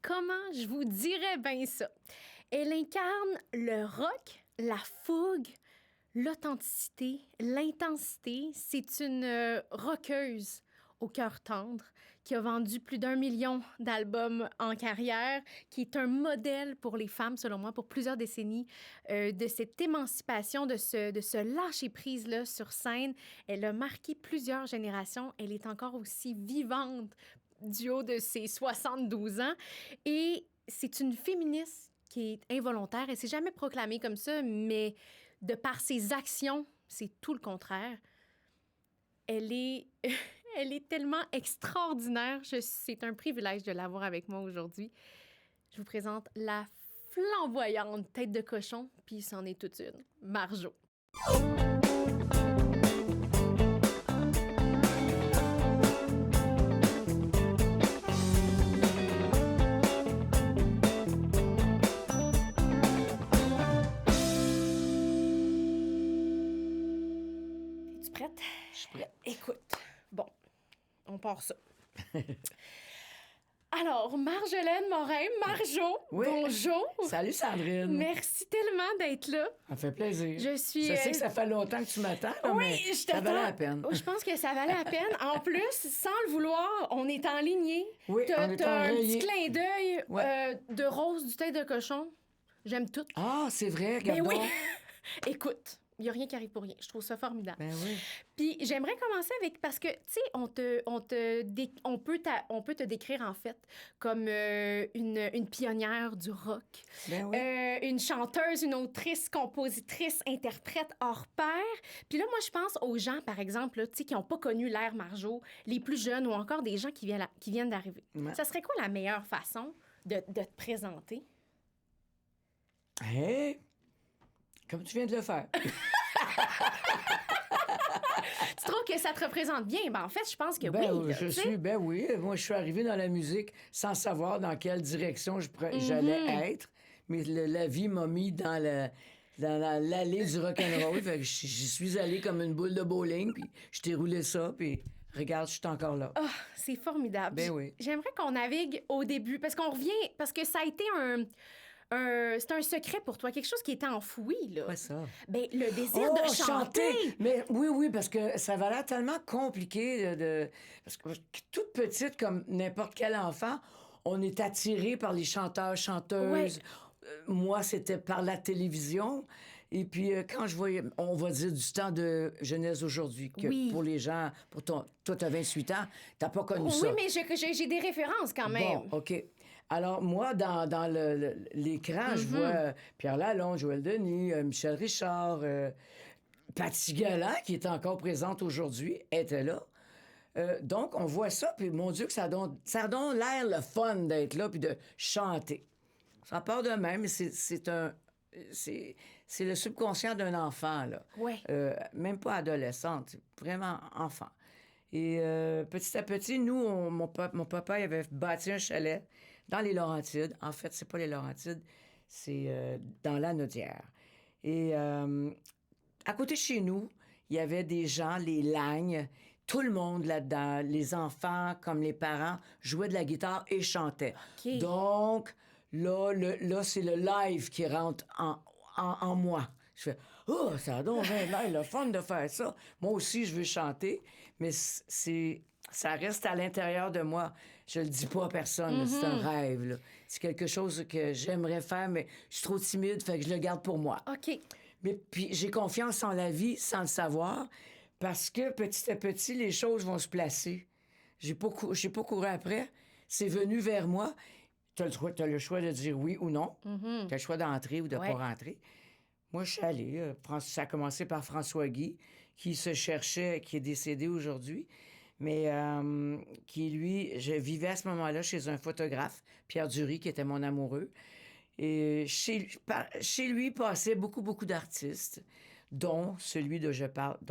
comment je vous dirais bien ça? Elle incarne le rock, la fougue, l'authenticité, l'intensité. C'est une rockeuse au cœur tendre qui a vendu plus d'1 million d'albums en carrière, qui est un modèle pour les femmes, selon moi, pour plusieurs décennies, de cette émancipation, de ce lâcher-prise-là sur scène. Elle a marqué plusieurs générations. Elle est encore aussi vivante du haut de ses 72 ans. Et c'est une féministe qui est involontaire. Elle s'est jamais proclamée comme ça, mais de par ses actions, c'est tout le contraire. Elle est tellement extraordinaire. C'est un privilège de l'avoir avec moi aujourd'hui. Je vous présente la flamboyante tête de cochon, puis c'en est toute une, Marjo. Es-tu prête? Je suis prête. Écoute, bon, on part ça. Alors, Marjolaine Morin, Marjo, Oui. bonjour. Salut Sandrine. Merci tellement d'être là. Ça fait plaisir. Je suis... Je sais que ça fait longtemps que tu m'attends, là, Oui, mais je ça t'attends. valait la peine. Je pense que ça valait la peine. En plus, sans le vouloir, on est enlignés. Oui, on est T'as un enrayés. petit clin d'œil Ouais. de rose du tête de cochon. J'aime tout. Ah, c'est vrai, Ben regarde oui. donc. Écoute, il n'y a rien qui arrive pour rien. Je trouve ça formidable. Ben oui. Puis j'aimerais commencer avec, parce que, tu sais, on peut te décrire, en fait, comme une pionnière du rock. Ben oui. Une chanteuse, une autrice, compositrice, interprète hors pair. Puis là, moi, je pense aux gens, par exemple, là, tu sais, qui n'ont pas connu l'ère Marjo, les plus jeunes ou encore des gens qui viennent d'arriver. Ouais. Ça serait quoi la meilleure façon de te présenter? Hey, comme tu viens de le faire. Tu trouves que ça te représente bien? Ben, en fait, je pense que oui. là, tu sais. Ben oui. Moi, je suis arrivé dans la musique sans savoir dans quelle direction j'allais être. Mais la vie m'a mis dans l'allée du rock'n'roll. Fait que j'y suis allé comme une boule de bowling, puis je t'ai roulé ça, puis regarde, je suis encore là. Ah, c'est formidable. Ben oui. J'aimerais qu'on navigue au début, parce que ça a été c'est un secret pour toi, quelque chose qui était enfoui, là. Quoi ça? Ben, le désir de chanter. Mais oui, parce que ça va l'air tellement compliqué parce que toute petite, comme n'importe quel enfant, on est attiré par les chanteurs, chanteuses. Ouais. Moi, c'était par la télévision. Et puis, quand je voyais, on va dire du temps de jeunesse aujourd'hui, que Oui. pour les gens, toi, t'as 28 ans, t'as pas connu ça. Oui, mais j'ai des références quand même. Bon, OK. Alors, moi, dans l'écran, je vois Pierre Lalonde, Joël Denis, Michel Richard, Paty Galland, qui est encore présente aujourd'hui, était là. Donc, on voit ça, puis mon Dieu, que ça donne l'air le fun d'être là, puis de chanter. Ça part de même, c'est le subconscient d'un enfant, là. Ouais. Même pas adolescente, vraiment enfant. Et petit à petit, nous, mon papa il avait bâti un chalet dans les Laurentides. En fait, c'est pas les Laurentides, c'est dans la Naudière. Et à côté de chez nous, il y avait des gens, les Lagnes, tout le monde là-dedans, les enfants comme les parents, jouaient de la guitare et chantaient. OK. Donc, là, c'est le live qui rentre en moi. Je fais « Oh, ça a donc bien l'air le fun de faire ça. » Moi aussi, je veux chanter, mais ça reste à l'intérieur de moi. Je le dis pas à personne, là, c'est un rêve. Là. C'est quelque chose que j'aimerais faire, mais je suis trop timide, fait que je le garde pour moi. OK. Mais puis j'ai confiance en la vie sans le savoir, parce que petit à petit, les choses vont se placer. J'ai pas couru après. C'est venu vers moi. T'as le choix de dire oui ou non. T'as le choix d'entrer ou de Ouais. pas rentrer. Moi, je suis allé. Ça a commencé par François Guy, qui se cherchait, qui est décédé aujourd'hui, mais qui, lui, je vivais à ce moment-là chez un photographe, Pierre Dury, qui était mon amoureux. Et chez lui passaient beaucoup d'artistes, dont celui dont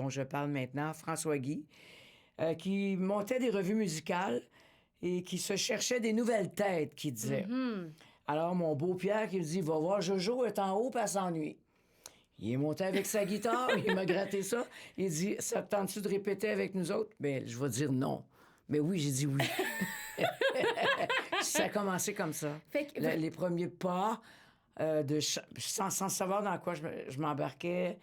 je parle maintenant, François Guy, qui montait des revues musicales et qui se cherchait des nouvelles têtes, qui disait. Alors, mon beau Pierre qui me dit, va voir Jojo, est en haut, puis elle s'ennuie. Il est monté avec sa guitare, il m'a gratté ça. Il dit, ça te tente-tu de répéter avec nous autres? Bien, je vais dire non. Mais oui, j'ai dit oui. Ça a commencé comme ça. Fait que- Les premiers pas, sans savoir dans quoi je m'embarquais,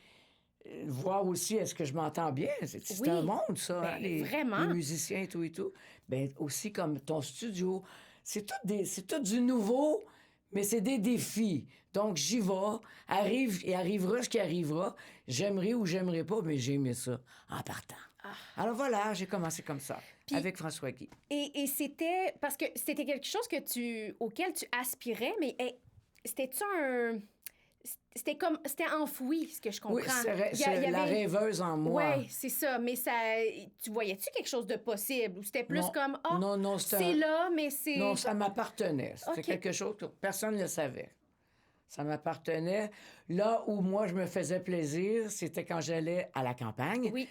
voir aussi est-ce que je m'entends bien. C'est Oui. un monde, ça, Ben, hein, vraiment. les musiciens et tout et tout. Ben, aussi comme ton studio. C'est tout du nouveau, mais c'est des défis. Donc, j'y vais, arrivera ce qui arrivera. J'aimerais ou j'aimerais pas, mais j'ai aimé ça en partant. Alors voilà, j'ai commencé comme ça, Puis- avec François Guy. Et c'était... Parce que c'était quelque chose auquel tu aspirais, mais c'était-tu un... C'était enfoui, ce que je comprends. Oui, Il y c'est la avait- rêveuse en moi. Oui, c'est ça. Mais tu voyais-tu quelque chose de possible? Ou c'était plus Non. comme, Non, c'est là, mais c'est... Non, ça m'appartenait. C'était OK. quelque chose que personne ne le savait. Ça m'appartenait. Là où moi, je me faisais plaisir, c'était quand j'allais à la campagne. Oui.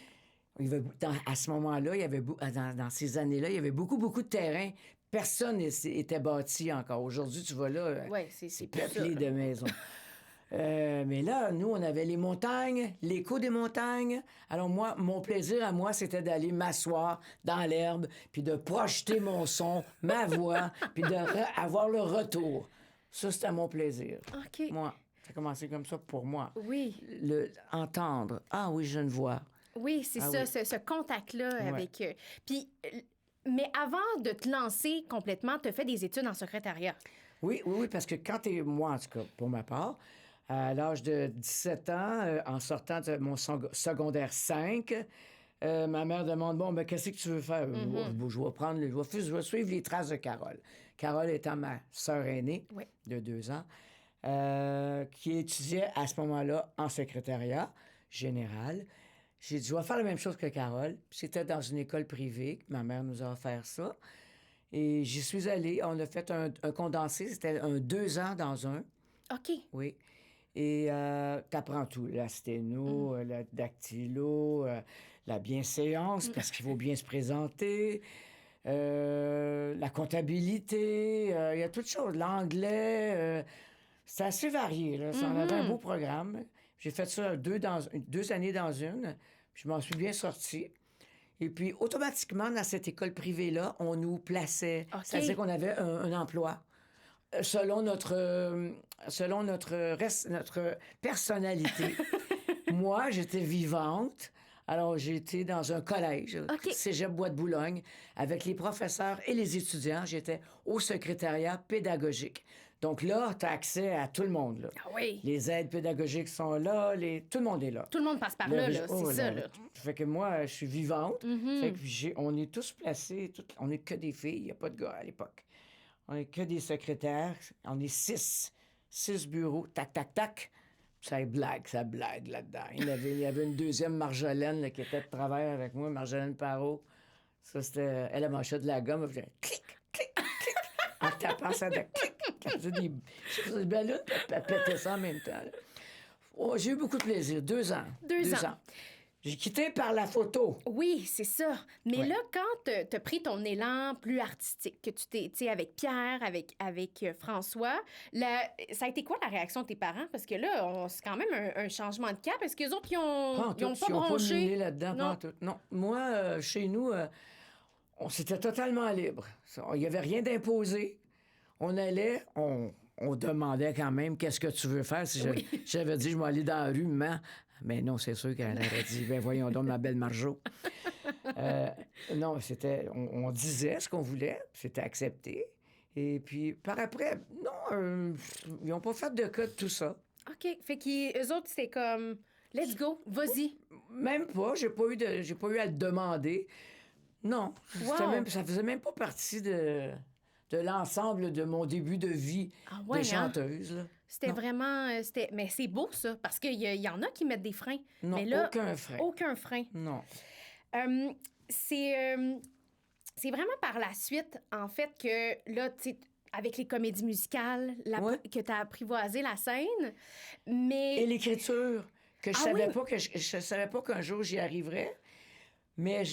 À ce moment-là, il y avait dans ces années-là, il y avait beaucoup, beaucoup de terrains. Personne n'était bâti encore. Aujourd'hui, tu vas là, Ouais, c'est c'est plus ça, peuplé là. de maisons. Mais là, nous, on avait les montagnes, l'écho des montagnes. Alors moi, mon plaisir à moi, c'était d'aller m'asseoir dans l'herbe, puis de projeter mon son, ma voix, puis avoir le retour. Ça, c'était mon plaisir. OK. Moi, ça a commencé comme ça pour moi. Oui. Entendre. Ah oui, j'ai une voix. Oui, c'est Ah ça, oui. ce contact-là Ouais. avec... Puis, mais avant de te lancer complètement, tu as fait des études en secrétariat. Oui, parce que quand t'es, moi, en tout cas, pour ma part, à l'âge de 17 ans, en sortant de mon secondaire 5, ma mère demande, bon, ben, qu'est-ce que tu veux faire? Je vais suivre les traces de Carole. Carole étant ma sœur aînée Oui. de 2 ans, qui étudiait à ce moment-là en secrétariat général. J'ai dit, je vais faire la même chose que Carole. C'était dans une école privée. Ma mère nous a offert ça. Et j'y suis allée. On a fait un condensé. C'était 2 ans dans un. OK. Oui. Et t'apprends tout. La sténo, la dactylo, la bienséance, parce qu'il faut bien se présenter, la comptabilité, il y a toutes choses. L'anglais, c'est assez varié. Là. Ça en avait un beau programme. J'ai fait ça 2 années dans une. Puis je m'en suis bien sortie. Et puis, automatiquement, dans cette école privée-là, on nous plaçait. OK. C'est-à-dire qu'on avait un emploi. Selon notre personnalité. Moi, j'étais vivante. Alors, j'ai été dans un collège, OK. Cégep Bois de Boulogne, avec les professeurs et les étudiants. J'étais au secrétariat pédagogique. Donc là, tu as accès à tout le monde. Là. Ah oui. Les aides pédagogiques sont là, tout le monde est là. Tout le monde passe par Le là, rég- c'est ça, là. Fait que moi, je suis vivante. Fait que on est tous placés, on n'est que des filles, il n'y a pas de gars à l'époque. On n'est que des secrétaires. On est 6. 6 bureaux. Tac, tac, tac. Ça blague là-dedans. Il y avait une deuxième Marjolaine là, qui était de travail avec moi, Marjolaine Parot. Ça, c'était... Elle manchait de la gomme. Elle faisait clic, clic, clic. En tapant ça de clic. Elle faisait des ballons, puis elle pétait ça en même temps. Là. Oh, j'ai eu beaucoup de plaisir. 2 ans. 2 ans. J'ai quitté par la photo. Oui, c'est ça. Mais Ouais. là, quand t'as pris ton élan plus artistique, que tu t'es, tu sais, avec Pierre, avec François, ça a été quoi la réaction de tes parents? Parce que là, c'est quand même un changement de cap. Est-ce qu'eux autres, ils ont Ils n'ont pas pas bronché? miné là-dedans. Non. Pas en tout. Non. Moi, chez nous, on s'était totalement libre. Il n'y avait rien d'imposé. On allait, on demandait quand même qu'est-ce que tu veux faire. Si j'avais dit, je vais aller dans la rue, maman. Mais non, c'est sûr qu'elle aurait dit, ben voyons donc, ma belle Marjo. Non, on disait ce qu'on voulait, c'était accepté. Et puis, par après, non, ils n'ont pas fait de cas de tout ça. OK. Fait qu'eux autres, c'était comme, let's go, vas-y. Même pas, j'ai pas eu à le demander. Non, Wow. ça faisait même pas partie de l'ensemble de mon début de vie Ah ouais, de hein? chanteuse. Là. C'était Non. vraiment... mais c'est beau, ça, parce qu'il y en a qui mettent des freins. Non, mais là, aucun frein. aucun frein. Non. C'est vraiment par la suite, en fait, que là, tu sais, avec les comédies musicales, Ouais. que tu as apprivoisé la scène, mais... Et l'écriture, que je Ah savais oui? pas que je savais pas qu'un jour j'y arriverais. Mais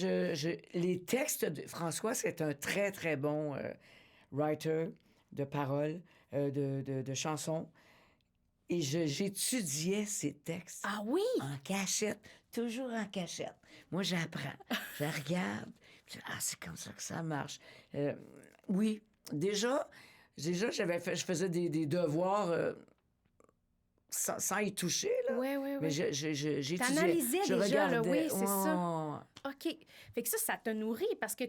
les textes de François, c'est un très, très bon writer de paroles, de chansons. Et j'étudiais ces textes Ah oui? en cachette, toujours en cachette. Moi, j'apprends, je regarde. C'est comme ça que ça marche. Oui, déjà, je faisais des devoirs sans y toucher, là. Oui, oui, Mais oui. j'étudiais. T'analysais Je déjà, là, regardais. oui, c'est ça. Ouais. OK. Fait que ça te nourrit parce que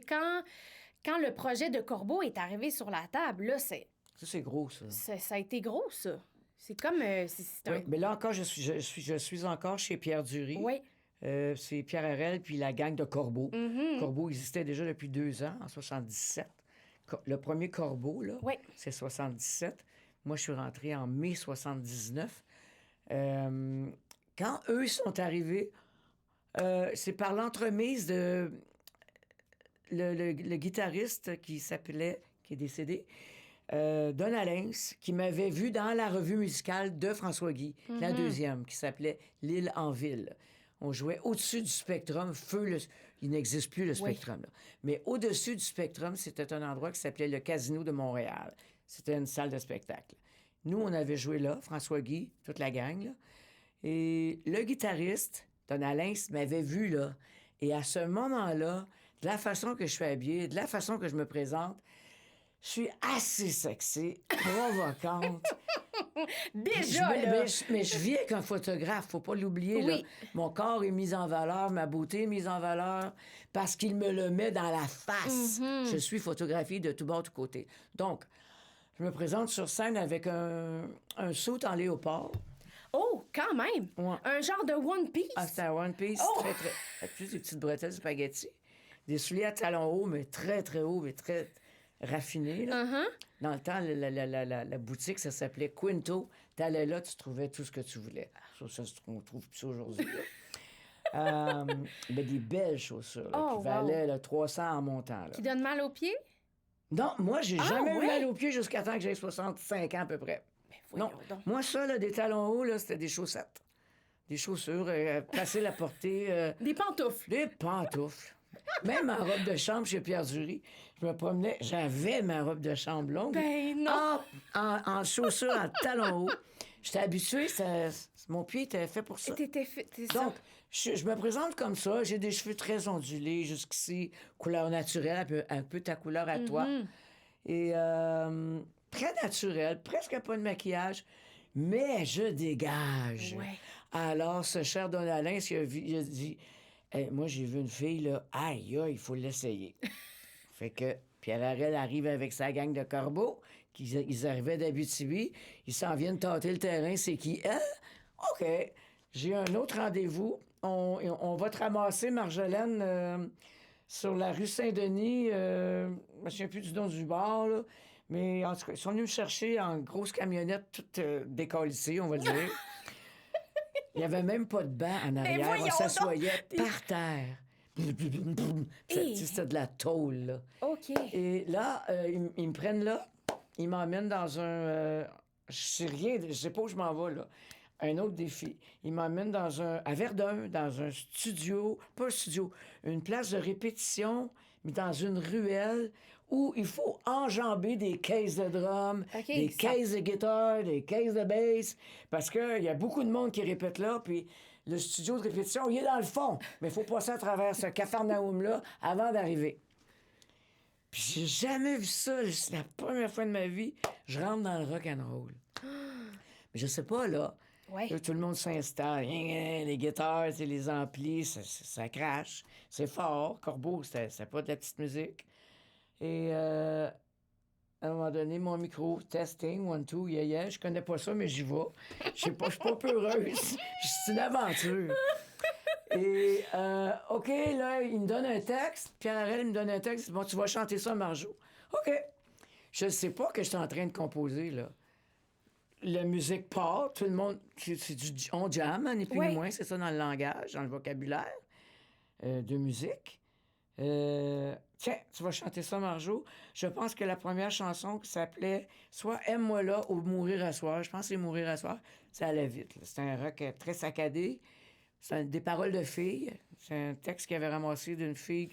quand le projet de Corbeau est arrivé sur la table, là, Ça, c'est gros, ça. ça a été gros, ça. C'est comme... c'est Oui, mais là encore, je suis encore chez Pierre Dury. Oui. C'est Pierre Harel puis la gang de Corbeau. Mhm. Corbeau existait déjà depuis 2 ans, en 77. Le premier Corbeau, là, Oui. c'est 77. Moi, je suis rentré en mai 79. Quand eux sont arrivés, c'est par l'entremise de le guitariste qui est décédé, Don Allens, qui m'avait vu dans la revue musicale de François Guy, la deuxième, qui s'appelait L'île en ville. On jouait au-dessus du Spectrum, il n'existe plus le Spectrum, là. Mais au-dessus du Spectrum, c'était un endroit qui s'appelait le Casino de Montréal. C'était une salle de spectacle. Nous, on avait joué là, François Guy, toute la gang, là. Et le guitariste, Don Allens, m'avait vu là. Et à ce moment-là, de la façon que je suis habillée, de la façon que je me présente, je suis assez sexy, provocante. Déjà, là! Mais je vis avec un photographe, faut pas l'oublier. Oui. Là. Mon corps est mis en valeur, ma beauté est mise en valeur, parce qu'il me le met dans la face. Je suis photographiée de tout bord, de tout côté. Donc, je me présente sur scène avec un saut en léopard. Oh, quand même! Ouais. Un genre de One Piece. Ah, c'était un One Piece, Oh! très, très... Avec plus des petites bretelles spaghetti. Des souliers à talons hauts, mais très, très hauts, mais très raffinés. Là. Dans le temps, la boutique, ça s'appelait Quinto. T'allais là, tu trouvais tout ce que tu voulais. Ça, on trouve plus ça aujourd'hui. Mais des belles chaussures là, Oh, qui valaient là, 300 en montant. Là. Qui donne mal aux pieds? Non, moi, j'ai jamais eu ouais? mal aux pieds jusqu'à temps que j'ai 65 ans à peu près. Voyons Non, donc. moi, ça, là, des talons hauts, là, c'était des chaussettes. Des chaussures, faciles à porter. Des pantoufles. Des pantoufles. Même en robe de chambre chez Pierre Dury, je me promenais, j'avais ma robe de chambre longue. Ben non. En chaussures, en talons hauts. J'étais habituée, mon pied était fait pour ça. C'est ça. Donc, je me présente comme ça. J'ai des cheveux très ondulés jusqu'ici, couleur naturelle, un peu ta couleur à toi. Et très naturel, presque pas de maquillage, mais je dégage. Ouais. Alors, ce cher Don Alain, il a dit... Hey, moi, j'ai vu une fille, là, aïe, il faut l'essayer. Fait que Pierre Harel arrive avec sa gang de corbeaux, ils arrivaient d'Abitibi, ils s'en viennent tâter le terrain, c'est qui? Elle? OK, j'ai un autre rendez-vous. On va te ramasser, Marjolaine, sur la rue Saint-Denis, je me souviens plus du nom du bar, là, mais en tout cas, ils sont venus me chercher en grosse camionnette, toute décalissée, on va le dire. Il n'y avait même pas de banc en arrière. voyons On s'assoyait donc! par terre. Hey! C'était de la tôle, là. OK. Et là, ils me prennent là. Ils m'emmènent dans un... je sais rien, je sais pas où je m'en vais, là. Un autre défi. Ils m'emmènent à Verdun, dans un studio, pas un studio, une place de répétition, mais dans une ruelle où il faut enjamber des caisses de drum, OK, des ça- caisses de guitare, des caisses de bass, parce qu'il y a beaucoup de monde qui répète là, puis le studio de répétition, il est dans le fond, mais il faut passer à travers ce capharnaüm-là avant d'arriver. Puis j'ai jamais vu ça, c'est la première fois de ma vie, je rentre dans le rock and roll. Mais je sais pas, là, Ouais. là, tout le monde s'installe, les guitares, les amplis, ça crache, c'est fort. Corbeau, c'était pas de la petite musique. Et à un moment donné, mon micro, testing, one, two, yeah, je connais pas ça, mais j'y vais. Je sais pas, je suis pas peureuse. C'est une aventure. Et, OK, là, il me donne un texte. Pierre Harel, il me donne un texte. Bon, tu vas chanter ça, Marjo. OK. Je sais pas que je suis en train de composer, là. La musique part, tout le monde, on jam, ni plus Ouais. ni moins, c'est ça dans le langage, dans le vocabulaire de musique. Tiens, tu vas chanter ça, Marjo. Je pense que la première chanson qui s'appelait soit Aime-moi là ou Mourir à soir, je pense que c'est Mourir à soir, ça allait vite. Là. C'est un rock très saccadé. C'est des paroles de filles. C'est un texte qu'il avait ramassé d'une fille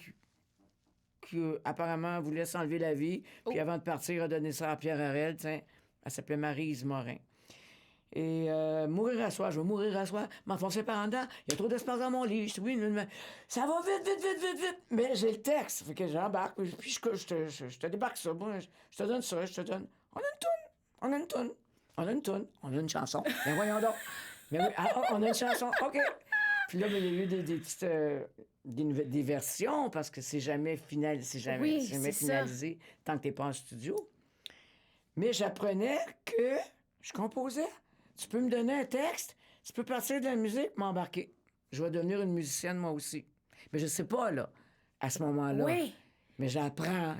qui apparemment voulait s'enlever la vie, puis avant de partir, a donné ça à Pierre Harel. Tiens, elle s'appelait Maryse Morin. Et mourir à soi, je vais mourir à soi, m'enfoncer par en dedans, il y a trop d'espace dans mon lit. Je dis oui, mais ça va vite, vite, vite, vite, vite. Mais j'ai le texte, fait que j'embarque, puis je te débarque ça, moi, je te donne ça, je te donne. On a une toune, on a une toune, on a une toune, on a une chanson. Mais voyons donc. Mais oui, on a une chanson, OK. Puis là, ben, il y a eu des petites des versions parce que c'est jamais Oui, c'est finalisé tant que t'es pas en studio. Mais j'apprenais que je composais. Tu peux me donner un texte, tu peux partir de la musique, m'embarquer. Je vais devenir une musicienne moi aussi. Mais je sais pas, là, à ce moment-là. Oui. Mais j'apprends.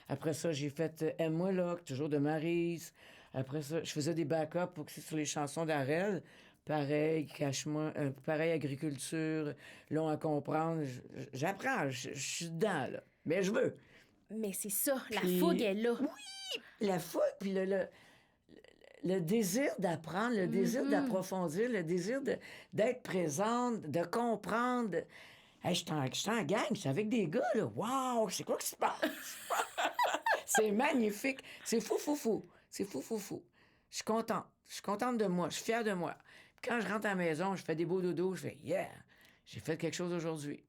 Après ça, j'ai fait Aime-moi là, toujours de Maryse. Après ça, je faisais des backups pour que c'est sur les chansons d'Arel. Pareil, Cache-moi, pareil, Agriculture, Long à comprendre. J'apprends, je suis dedans, là. Mais je veux. Mais c'est ça, la Puis- fougue est là. La fougue, puis le désir d'apprendre, le désir d'approfondir, le désir d'être présente, de comprendre. Hey, je suis en gang, je suis avec des gars, là. Wow, c'est quoi qui se passe? C'est magnifique. C'est fou, fou, fou. C'est fou, fou, fou. Je suis contente. Je suis contente de moi. Je suis fière de moi. Puis quand je rentre à la maison, je fais des beaux dodos, je fais yeah, j'ai fait quelque chose aujourd'hui.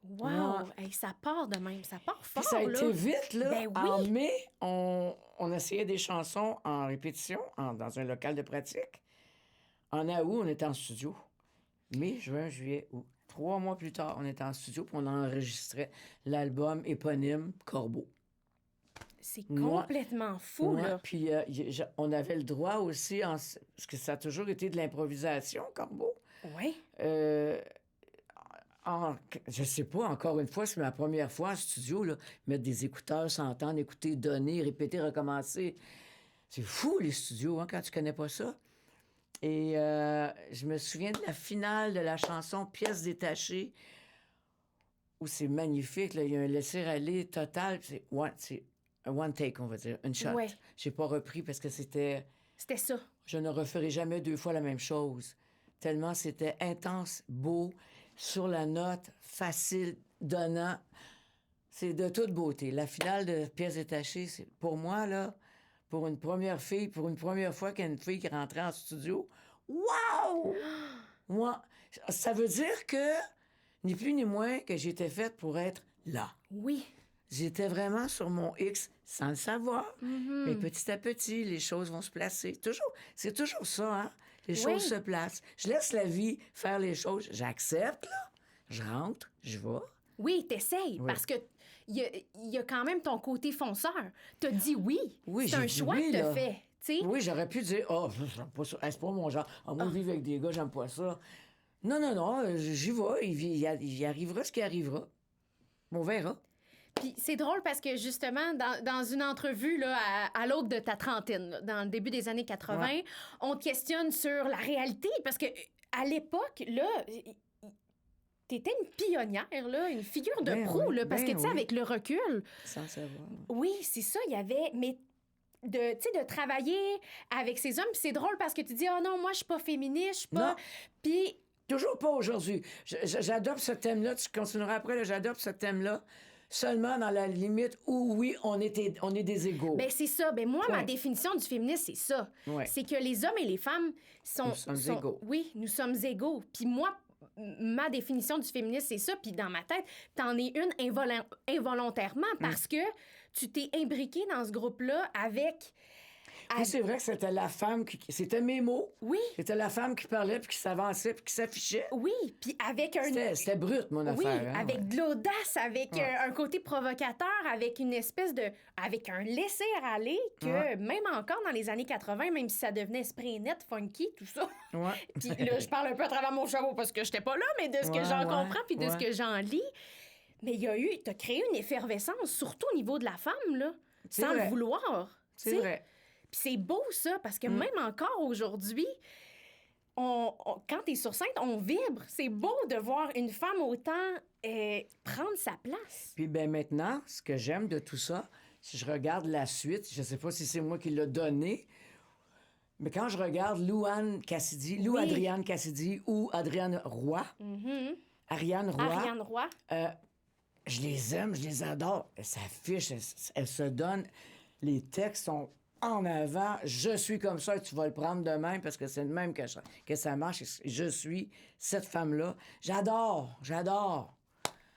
Wow! Ouais. Hey, ça part de même, ça part fort, Puis ça a là. été vite, là. Ben oui. En mai, on essayait des chansons en répétition dans un local de pratique. En août, on était en studio. Mai, juin, juillet, août. 3 mois plus tard, on était en studio puis on enregistrait l'album éponyme Corbeau. C'est Moi- complètement fou, Ouais, là. puis on avait le droit aussi, parce que ça a toujours été de l'improvisation, Corbeau. Oui. Je sais pas, encore une fois, c'est ma première fois en studio, là, mettre des écouteurs, s'entendre, écouter, donner, répéter, recommencer. C'est fou, les studios, hein, quand tu connais pas ça. Et je me souviens de la finale de la chanson Pièces détachées, où c'est magnifique, là, il y a un laisser-aller total. C'est un one take, on va dire, une shot. Ouais. J'ai pas repris parce que c'était... C'était ça. Je ne referai jamais 2 fois la même chose. Tellement c'était intense, beau, sur la note, facile, donnant. C'est de toute beauté. La finale de Pièces détachées, c'est pour moi, là, pour une première fois qu'il y a une fille qui rentrait en studio, wow! Moi, ça veut dire que, ni plus ni moins, que j'étais faite pour être là. Oui. J'étais vraiment sur mon X sans le savoir. Mais petit à petit, les choses vont se placer. C'est toujours ça, hein? Les choses se placent. Je laisse la vie faire les choses. J'accepte, là. Je rentre, je vais. Oui, t'essayes, Oui. parce que il y a quand même ton côté fonceur. T'as dit oui. Oui, c'est j'ai un dit choix oui, que t'as là. fait, tu sais. Oui, j'aurais pu dire, oh, j'aime pas ça. C'est pas mon genre. Ah, moi, vivre avec des gars, j'aime pas ça. Non, j'y vais. Il arrivera ce qui arrivera. On verra. Puis c'est drôle parce que justement, dans une entrevue là, à l'aube de ta trentaine, là, dans le début des années 80, Ouais. on te questionne sur la réalité parce que à l'époque, là, t'étais une pionnière, là, une figure de Ben proue, oui, là, parce ben que, tu sais, oui. avec le recul, Sans savoir. oui, c'est ça, il y avait... Mais de, tu sais, de travailler avec ces hommes, puis c'est drôle parce que tu dis, oh non, moi, je suis pas féministe, je suis pas... Non. Puis, Toujours pas aujourd'hui. J'adopte ce thème-là. Tu continueras après. Là, j'adopte ce thème-là seulement dans la limite où, oui, on est des égaux. ben c'est ça. Ben moi, ma Point. définition du féminisme, c'est ça. Ouais. C'est que les hommes et les femmes sont... Nous sommes égaux. Oui, nous sommes égaux. Puis moi, ma définition du féminisme, c'est ça. Puis dans ma tête, t'en es une involontairement parce que tu t'es imbriqué dans ce groupe-là avec... Oui, c'est vrai que c'était la femme qui... C'était mes mots. Oui, C'était la femme qui parlait, puis qui s'avançait, puis qui s'affichait. oui. Puis avec un... C'était brut, mon Oui, affaire. hein, avec ouais. de l'audace, avec Ouais. un côté provocateur, avec une espèce de... avec un laisser-aller que, Ouais. même encore dans les années 80, même si ça devenait esprit net, funky, tout ça... Ouais. Puis là, je parle un peu à travers mon chapeau parce que j'étais pas là, mais de ce que Ouais, j'en ouais, comprends puis de ce ouais. que j'en lis. Mais il y a eu... T'as créé une effervescence, surtout au niveau de la femme, là, C'est sans vrai. le vouloir. C'est tu sais. vrai. Puis c'est beau, ça, parce que même encore aujourd'hui... quand t'es sur scène, on vibre. C'est beau de voir une femme autant prendre sa place. Puis ben maintenant, ce que j'aime de tout ça, si je regarde la suite, je sais pas si c'est moi qui l'ai donné, mais quand je regarde Lou-Adrienne Cassidy ou Adrienne Roy, Ariane Roy, Ariane Roy. je les aime, je les adore. Elles s'affichent, elles se donnent. Les textes sont en avant, je suis comme ça, et tu vas le prendre de même parce que c'est de même que ça marche. Je suis cette femme-là. J'adore.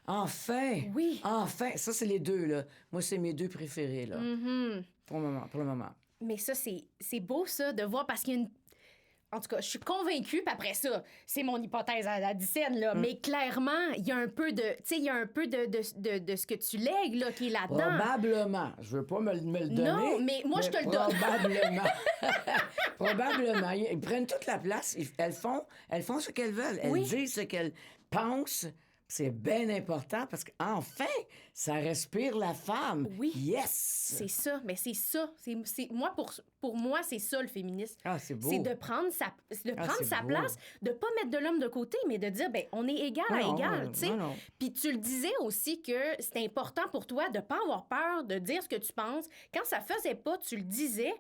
Enfin! Oui. Enfin! Ça, c'est les deux, là. Moi, c'est mes deux préférés, là. Pour le moment. Mais ça, c'est beau, ça, de voir, parce qu'il y a une... En tout cas, je suis convaincue, puis après ça, c'est mon hypothèse à la dixaine, là, mais clairement, il y a un peu de... Tu sais, il y a un peu de ce que tu lègues, là, qui est là-dedans. Probablement. Je veux pas me le donner. Non, mais moi, je te le donne. Probablement. Probablement. Ils prennent toute la place. Elles font ce qu'elles veulent. Elles disent ce qu'elles pensent. C'est bien important parce qu'enfin, ça respire la femme. Oui. Yes! C'est ça. Mais c'est ça. Moi, pour moi, c'est ça, le féminisme. Ah, c'est beau. C'est de prendre sa c'est beau. place, de pas mettre de l'homme de côté, mais de dire, ben on est égal à égal, tu sais. Non. Puis tu le disais aussi que c'est important pour toi de pas avoir peur de dire ce que tu penses. Quand ça faisait pas, tu le disais.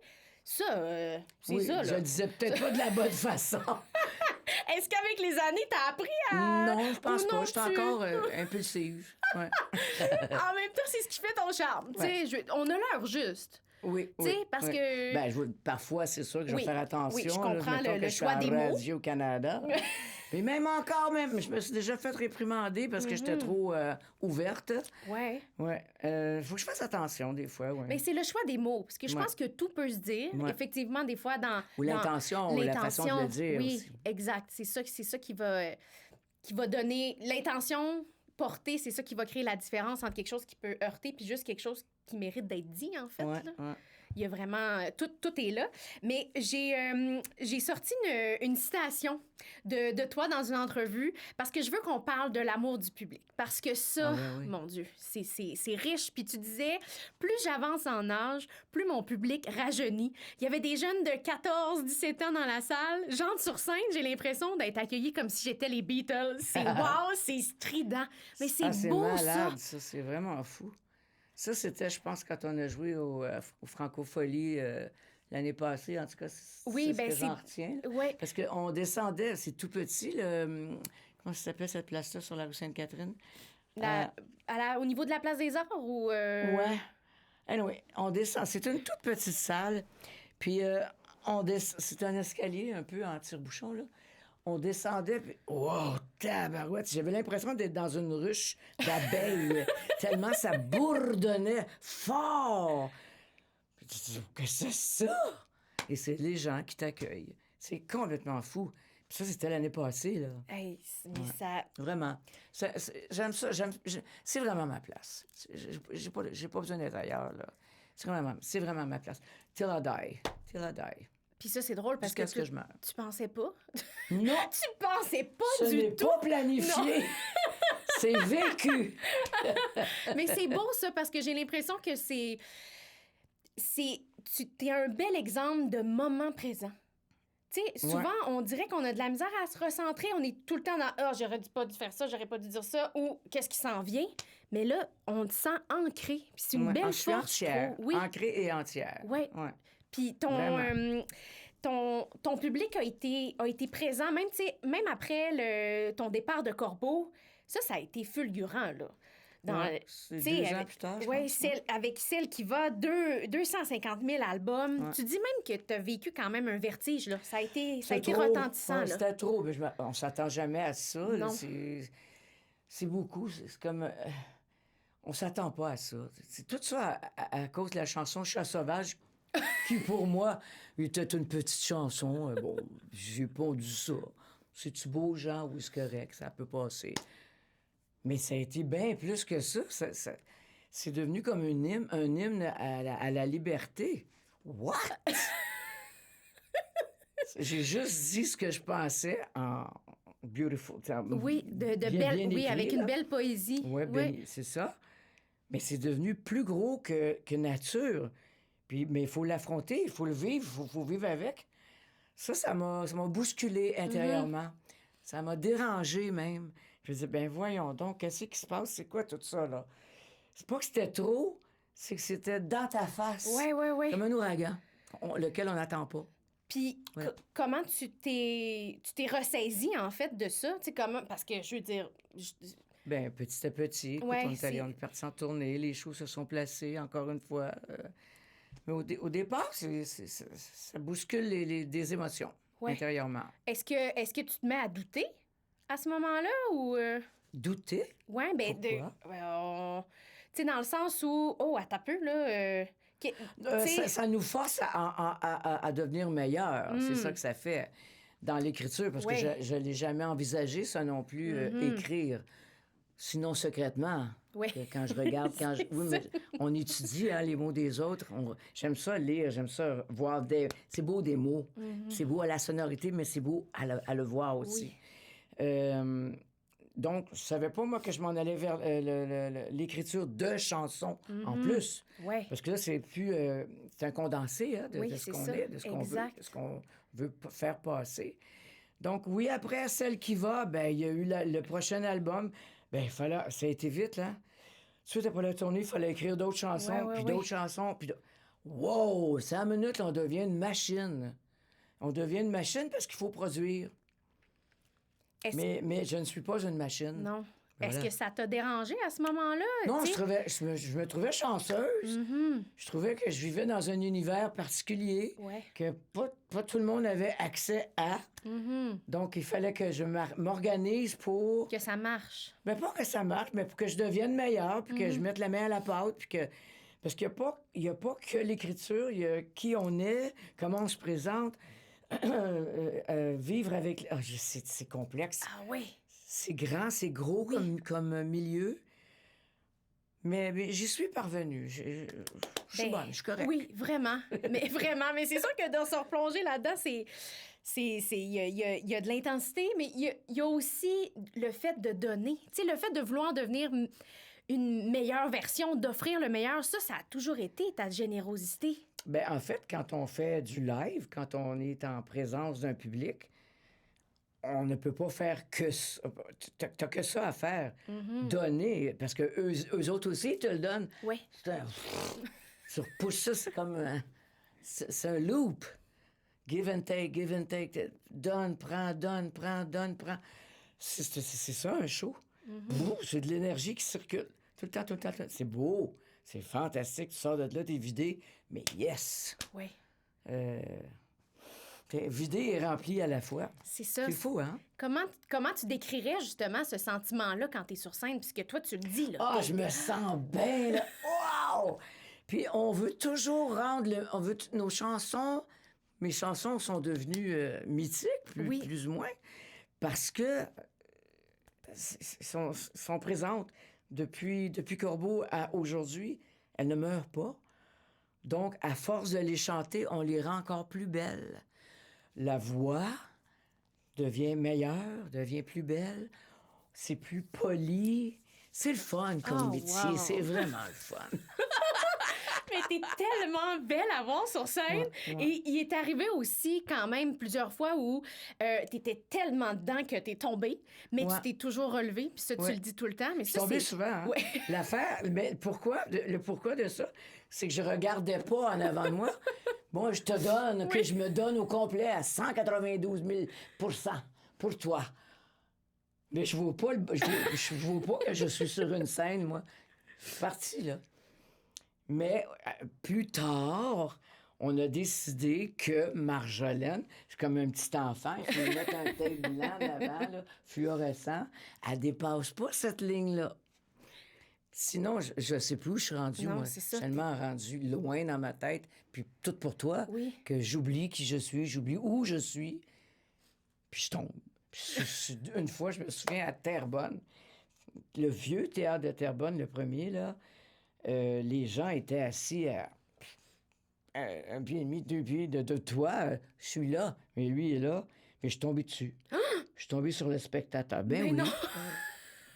Ça, c'est ça, là. Je le disais peut-être pas de la bonne façon. Est-ce qu'avec les années, t'as appris à... Non, je pense Ou pas. non, Je suis encore impulsive. Ouais. En même temps, c'est ce qui fait ton charme. Tu sais, on a l'heure juste. Oui, Tu sais, parce que... Ben, parfois, c'est sûr que je vais faire attention. Oui, je comprends là, le choix des mots. mots. Radio Canada. Puis même, je me suis déjà fait réprimander parce que j'étais trop ouverte. Ouais. Ouais. Faut que je fasse attention des fois, ouais. Mais c'est le choix des mots. Parce que je pense que tout peut se dire. Effectivement, des fois, Ou l'intention, ou la façon de le dire oui, aussi. exact. C'est ça qui va donner... L'intention portée, c'est ça qui va créer la différence entre quelque chose qui peut heurter puis juste quelque chose qui mérite d'être dit, en fait. Ouais, là. ouais. Il y a vraiment... Tout est là. Mais j'ai sorti une citation de toi dans une entrevue parce que je veux qu'on parle de l'amour du public. Parce que ça, oui. mon Dieu, c'est riche. Puis tu disais, plus j'avance en âge, plus mon public rajeunit. Il y avait des jeunes de 14, 17 ans dans la salle. J'entre sur scène, j'ai l'impression d'être accueillie comme si j'étais les Beatles. C'est wow, c'est strident. Mais c'est beau, malade, ça. C'est vraiment fou. Ça, c'était, je pense, quand on a joué au Francofolie l'année passée. En tout cas, c'est ce que j'en retiens. Oui. Parce qu'on descendait, c'est tout petit, comment ça s'appelle cette place-là sur la rue Sainte-Catherine? Au niveau de la place des Arts ou... Ouais. Anyway, on descend. C'est une toute petite salle. Puis c'est un escalier un peu en tire-bouchon, là. On descendait, puis wow, tabarouette! J'avais l'impression d'être dans une ruche d'abeilles, tellement ça bourdonnait fort. Puis tu te dis, qu'est-ce que c'est ça? Et c'est les gens qui t'accueillent. C'est complètement fou. Puis ça, c'était l'année passée, là. Hey, mais ça... Vraiment. J'aime ça. C'est vraiment ma place. J'ai pas besoin d'être ailleurs, là. C'est vraiment ma place. Till I die. Till I die. Puis ça, c'est drôle parce Jusqu'à ce que je meure. Tu pensais pas? Non! Tu pensais pas Ce du n'est tout? pas planifié. C'est vécu. Mais c'est beau, ça, parce que j'ai l'impression que t'es un bel exemple de moment présent. Tu sais, souvent, on dirait qu'on a de la misère à se recentrer. On est tout le temps dans « Ah, j'aurais pas dû faire ça, j'aurais pas dû dire ça » ou « Qu'est-ce qui s'en vient? » Mais là, on te sent ancré. Puis c'est une belle force. Entière. Oui. Ancrée et entière. Oui. Ouais. Puis ton public a été présent, même après ton départ de Corbeau. Ça a été fulgurant, là. C'est 2 ans plus tard, je pense. Avec celle qui va 250 000 albums. Ouais. Tu dis même que tu as vécu quand même un vertige, là. Ça a été trop. retentissant, là. C'était trop. Mais on s'attend jamais à ça. Là. Non. C'est beaucoup. C'est comme... on s'attend pas à ça. C'est tout ça à cause de la chanson « Chat sauvage » qui, pour moi, était une petite chanson. Bon, j'ai pondu ça. C'est-tu beau, Jean? Oui, c'est correct. Ça peut passer. Mais ça a été bien plus que ça. C'est devenu comme un hymne à la liberté. What? J'ai juste dit ce que je pensais en beautiful. Oui, bien écrit, oui, avec là. une belle poésie. Oui, c'est ça. Mais c'est devenu plus gros que nature. Puis, mais il faut l'affronter, il faut le vivre, il faut vivre avec. Ça m'a bousculé intérieurement. Ça m'a dérangé même. Je me disais, ben voyons donc, qu'est-ce qui se passe? C'est quoi tout ça, là? C'est pas que c'était trop, c'est que c'était dans ta face. Oui. Comme un ouragan, lequel on n'attend pas. Puis, comment tu t'es ressaisi, en fait, de ça? Tu sais, comment... Parce que, je veux dire... Ben petit à petit, écoute, on est parti en tournée, les shows se sont placés, encore une fois. Mais au départ, ça bouscule des émotions Ouais. intérieurement. Est-ce que tu te mets à douter à ce moment-là ou... Douter? Ouais, ben, Pourquoi? tu sais, dans le sens où, oh, attends un peu, là, tu sais, Ça nous force à devenir meilleur. C'est ça que ça fait dans l'écriture, parce que Ouais. je ne l'ai jamais envisagé, ça non plus, écrire. Sinon, secrètement. Ouais. Que quand je regarde, oui, mais on étudie les mots des autres. J'aime ça lire, j'aime ça voir des... C'est beau des mots. C'est beau à la sonorité, mais c'est beau à le voir aussi. Donc, je savais pas, moi, que je m'en allais vers l'écriture de chansons en plus. Ouais. Parce que là, c'est plus... c'est un condensé de Oui, ce c'est qu'on ça. est, de ce qu'on veut, Exact. de ce qu'on veut faire passer. Donc, oui, après Celle qui va, ben il y a eu le prochain album. Ben ça a été vite, là. Suite après la tournée, il fallait écrire d'autres chansons, Ouais, puis ouais. d'autres chansons, puis... Wow! 5 minutes, là, on devient une machine. On devient une machine parce qu'il faut produire. Est-ce- Mais je ne suis pas une machine. Non. Voilà. Est-ce que ça t'a dérangé à ce moment-là? Non, tu sais? je me trouvais chanceuse. Je trouvais que je vivais dans un univers particulier Ouais. que pas tout le monde avait accès à. Donc, il fallait que je m'organise pour... Que ça marche. Mais pas que ça marche, mais pour que je devienne meilleur, puis que je mette la main à la pâte, puis que... Parce qu'il n'y a pas que l'écriture, il y a qui on est, comment on se présente, vivre avec... c'est complexe. Ah oui. C'est grand, c'est gros comme milieu. Mais j'y suis parvenue. Je suis bonne, je suis correcte. Oui, vraiment. Mais vraiment. Mais c'est sûr que de se replonger là-dedans, il y a de l'intensité, mais il y a aussi le fait de donner. Tu sais, le fait de vouloir devenir une meilleure version, d'offrir le meilleur, ça a toujours été ta générosité. Ben, en fait, quand on fait du live, quand on est en présence d'un public, on ne peut pas faire que ça. T'as que ça à faire. Donner, parce que eux autres aussi, ils te le donnent. Oui. Tu repousses ça, c'est comme c'est un loop. Give and take, give and take. Donne, prends, donne, prends. C'est ça, un show. Beau, c'est de l'énergie qui circule. Tout le temps, tout le temps, tout le temps. C'est beau. C'est fantastique. Tu sors de là, t'es vidé. Mais yes! Oui. T'es vidé et rempli à la fois. C'est ça. C'est fou, hein? Comment tu décrirais justement ce sentiment-là quand t'es sur scène? Puisque toi, tu le dis, là. Ah, je me sens bien, là. Wow! Puis on veut toujours rendre... nos chansons... Mes chansons sont devenues mythiques, plus ou moins, parce que sont présentes depuis Corbeau à aujourd'hui. Elles ne meurent pas. Donc, à force de les chanter, on les rend encore plus belles. La voix devient meilleure, devient plus belle. C'est plus poli. C'est le fun comme métier. Wow. C'est vraiment le fun. Mais t'es tellement belle à voir sur scène. Ouais. Et il est arrivé aussi quand même plusieurs fois où t'étais tellement dedans que t'es tombée, mais tu t'es toujours relevée. Puis ça, tu le dis tout le temps. Mais Je suis tombée souvent. Hein? Ouais. L'affaire, mais le pourquoi de ça, c'est que je regardais pas en avant de moi. Bon, je te donne, que je me donne au complet à 192 000 pour toi. Mais je vois pas, je vois pas que je suis sur une scène, moi. Je suis partie, là. Mais plus tard, on a décidé que Marjolaine, c'est comme un petit enfant, il faut mettre un tape blanc devant, là, fluorescent, elle dépasse pas cette ligne-là. Sinon, je sais plus où je suis rendue, Non, moi. c'est Je ça. suis tellement rendue loin dans ma tête, puis tout pour toi, Oui. que j'oublie qui je suis, j'oublie où je suis, puis je tombe. Une fois, je me souviens, à Terrebonne, le vieux théâtre de Terrebonne, le premier, là, les gens étaient assis à un pied et demi, 2 pieds de toi. Je suis là, mais lui est là. Mais je suis tombé dessus. Je suis tombé sur le spectateur. Ben Mais oui. non.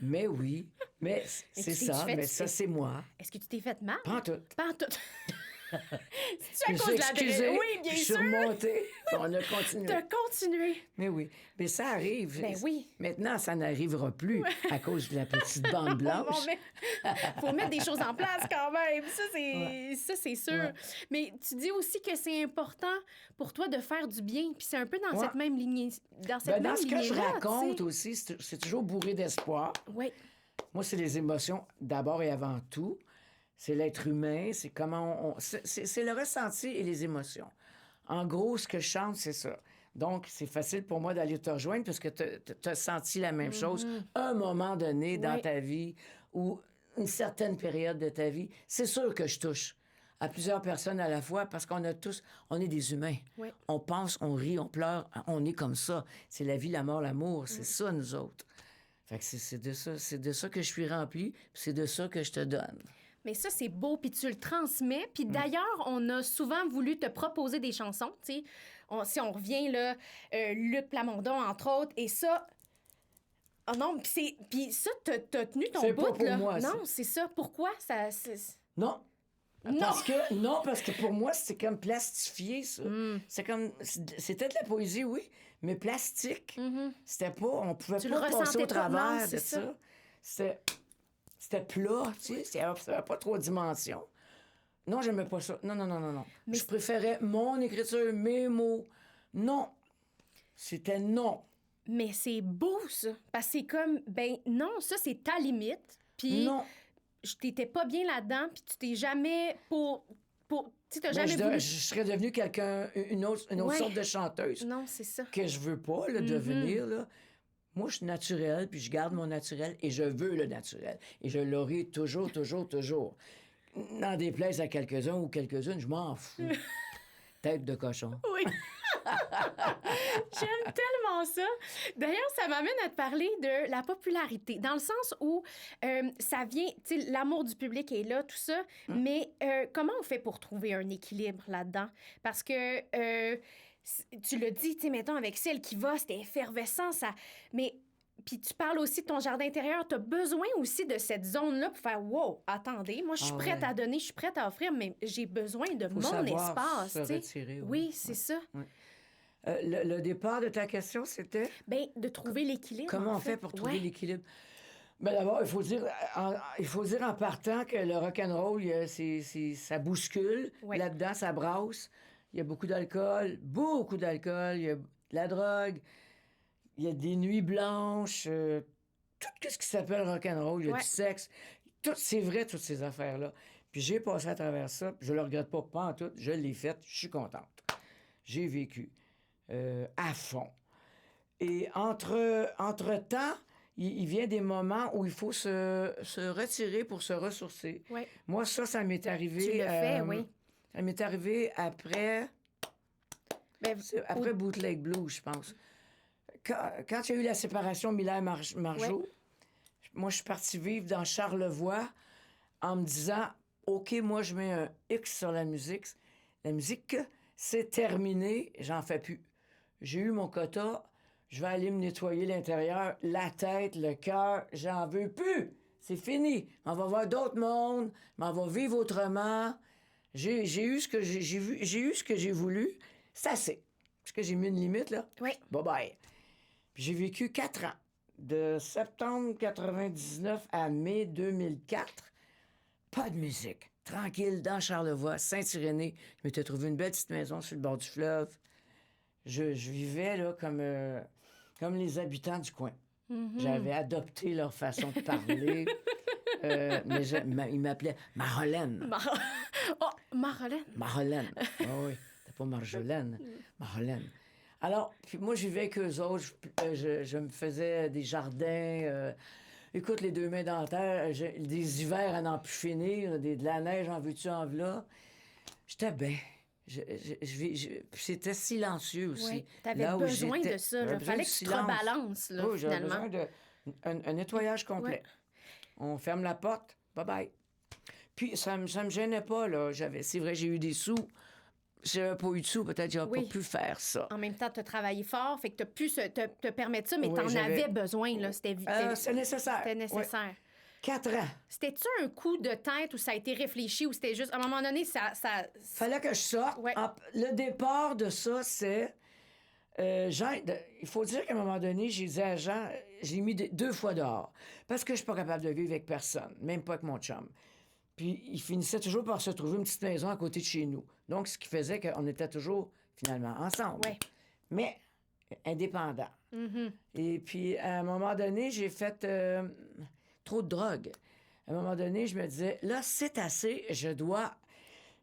Mais oui. Mais Mais c'est tu t'es-tu ça. fait- Mais ça, c'est moi. Est-ce que tu t'es fait mal? Pas en tout. Pas en tout. C'est-tu Je à me cause suis de la excusé. Oui, bien Je suis sûr. remonté. On a continué. T'as continué. Mais oui. Mais ça arrive. Ben oui. Maintenant, ça n'arrivera plus à cause de la petite bande blanche. Faut mettre des choses en place quand même. Ça, c'est sûr. Ouais. Mais tu dis aussi que c'est important pour toi de faire du bien. Puis c'est un peu dans Ouais. cette même lignée. Dans cette Ben, même dans ce que je lignée-là, raconte tu aussi, c'est toujours bourré d'espoir. sais. Oui. Moi, c'est les émotions d'abord et avant tout. c'est l'être humain, c'est comment c'est le ressenti et les émotions. En gros, ce que je chante, c'est ça. Donc, c'est facile pour moi d'aller te rejoindre parce que tu as senti la même chose à un moment donné dans Oui. ta vie ou une certaine période de ta vie. C'est sûr que je touche à plusieurs personnes à la fois parce qu'on a tous, on est des humains. Oui. On pense, on rit, on pleure, on est comme ça. C'est la vie, la mort, l'amour, c'est ça nous autres. Fait que c'est de ça que je suis rempli, puis c'est de ça que je te donne. Mais ça, c'est beau, puis tu le transmets. Puis d'ailleurs, on a souvent voulu te proposer des chansons, tu sais. Si on revient, là, Luc Plamondon, entre autres, et ça... Oh non, puis ça, t'as tenu ton C'est bout, pas pour là. moi, ça. Non, c'est ça. Pourquoi ça... Non. Non! Parce que pour moi, c'est comme plastifié, ça. C'est comme... C'était de la poésie, oui, mais plastique. C'était pas... On pouvait Tu pas le passer ressentais au pas, travers non, de c'est ça. C'était plat, tu sais. Ça avait pas trop de dimension. Non, j'aimais pas ça. Non. Mais Je préférais mon écriture, mes mots. Non. C'était non. Mais c'est beau, ça. Parce que c'est comme... Ben non, ça, c'est ta limite. Puis Non. je t'étais pas bien là-dedans, puis tu t'es jamais tu sais, t'as Ben, jamais voulu... je serais devenue une autre Ouais. sorte de chanteuse. Non, c'est ça. Que je veux pas là, devenir. Là. Moi, je suis naturelle, puis je garde mon naturel, et je veux le naturel. Et je l'aurai toujours. N'en déplaise à quelques-uns ou quelques-unes, je m'en fous. Tête de cochon. Oui. J'aime tellement ça. D'ailleurs, ça m'amène à te parler de la popularité, dans le sens où ça vient, tu sais, l'amour du public est là, tout ça, mais comment on fait pour trouver un équilibre là-dedans? Parce que tu l'as dit, tu sais, mettons, avec celle qui va, c'était effervescent, ça... Mais... Puis tu parles aussi de ton jardin intérieur. Tu as besoin aussi de cette zone-là pour faire « Wow, attendez, moi, je suis prête à donner, je suis prête à offrir, mais j'ai besoin de Faut mon savoir espace. se tu sais. retirer, Oui, c'est ça. Ouais. Le départ de ta question, c'était Bien, de trouver l'équilibre. comment en on fait pour trouver Ouais. l'équilibre? Ben d'abord, il faut dire en partant que le rock'n'roll, ça bouscule. Ouais. Là-dedans, ça brasse. Il y a beaucoup d'alcool, il y a de la drogue, il y a des nuits blanches, tout ce qui s'appelle rock'n'roll, il y a Ouais. du sexe. Tout, c'est vrai, toutes ces affaires-là. Puis j'ai passé à travers ça, puis je le regrette pas en tout. Je l'ai fait, je suis contente. J'ai vécu à fond. Et entre-temps, il vient des moments où il faut se retirer pour se ressourcer. Ouais. Moi, ça m'est arrivé... Tu le fais, oui. Ça m'est arrivé après Ben, Bootleg Blues, je pense. Quand il y a eu la séparation Miller-Margeau, moi, je suis partie vivre dans Charlevoix en me disant, OK, moi, je mets un X sur la musique. La musique, c'est terminé, j'en fais plus. J'ai eu mon quota, je vais aller me nettoyer l'intérieur, la tête, le cœur, j'en veux plus. C'est fini. On va voir d'autres mondes, on va vivre autrement. J'ai eu ce que j'ai eu ce que j'ai voulu. C'est assez. Parce que j'ai mis une limite, là. Oui. Bye-bye. Puis j'ai vécu 4 ans. De septembre 99 à mai 2004. Pas de musique. Tranquille, dans Charlevoix, Saint-Irénée. Je m'étais trouvé une belle petite maison sur le bord du fleuve. Je vivais là comme les habitants du coin. J'avais adopté leur façon de parler. Mais ils m'appelaient Marjolaine. Oh, Marjolaine. Marjolaine. Ah oui, c'était pas Marjolaine. Marjolaine. Alors, puis moi, je vivais avec eux autres. Je me faisais des jardins. Écoute, les deux mains dans la terre. Des hivers à n'en plus finir. De la neige, en veux-tu, en v'là. J'étais bien. C'était silencieux aussi. Oui, t'avais Là où besoin j'étais, de ça. j'avais Il besoin fallait de que tu te silence. rebalances, là, Oui, j'avais finalement. besoin d'un nettoyage complet. Ouais. On ferme la porte, bye-bye. Puis ça me gênait pas, là. C'est vrai, j'ai eu des sous. Si j'avais pas eu de sous, peut-être j'aurais Oui. pas pu faire ça. En même temps, tu as travaillé fort, fait que tu as pu te permettre ça, mais Oui, t'en j'avais- avais besoin, là. C'était C'est nécessaire. C'était nécessaire. Oui. 4 ans. C'était-tu un coup de tête où ça a été réfléchi ou c'était juste, à un moment donné, ça... Fallait que je sorte. Ouais. Le départ de ça, c'est... il faut dire qu'à un moment donné, j'ai dit à Jean, je l'ai mis 2 fois dehors. Parce que je suis pas capable de vivre avec personne, même pas avec mon chum. Puis il finissait toujours par se trouver une petite maison à côté de chez nous. Donc, ce qui faisait qu'on était toujours, finalement, ensemble. Ouais. Mais indépendants. Et puis, à un moment donné, j'ai fait trop de drogue. À un moment donné, je me disais, là, c'est assez, je dois...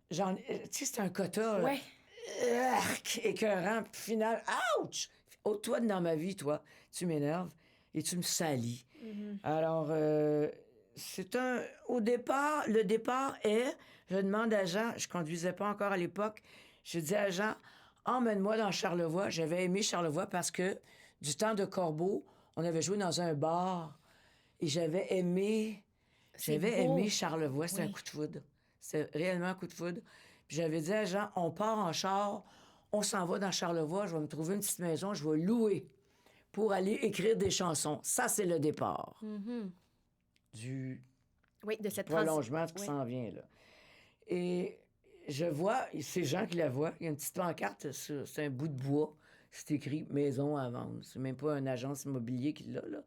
Tu sais, c'est un quota... Ouais. Écœurant, puis final, ouch! Oh, toi, dans ma vie, toi, tu m'énerves et tu me salis. Alors, au départ, le départ est, je demande à Jean, je conduisais pas encore à l'époque, je dis à Jean, emmène-moi dans Charlevoix. J'avais aimé Charlevoix parce que du temps de Corbeau, on avait joué dans un bar et j'avais aimé beau. Charlevoix. C'était un Oui. coup de foudre. C'était réellement un coup de foudre. Puis j'avais dit à Jean, on part en char, on s'en va dans Charlevoix, je vais me trouver une petite maison, je vais louer pour aller écrire des chansons. Ça, c'est le départ du Oui, de cette prolongement qui Ouais. s'en vient, là. Et je vois, c'est Jean qui la voit, il y a une petite pancarte, c'est un bout de bois, c'est écrit « Maison à vendre ». C'est même pas une agence immobilier qui l'a, là.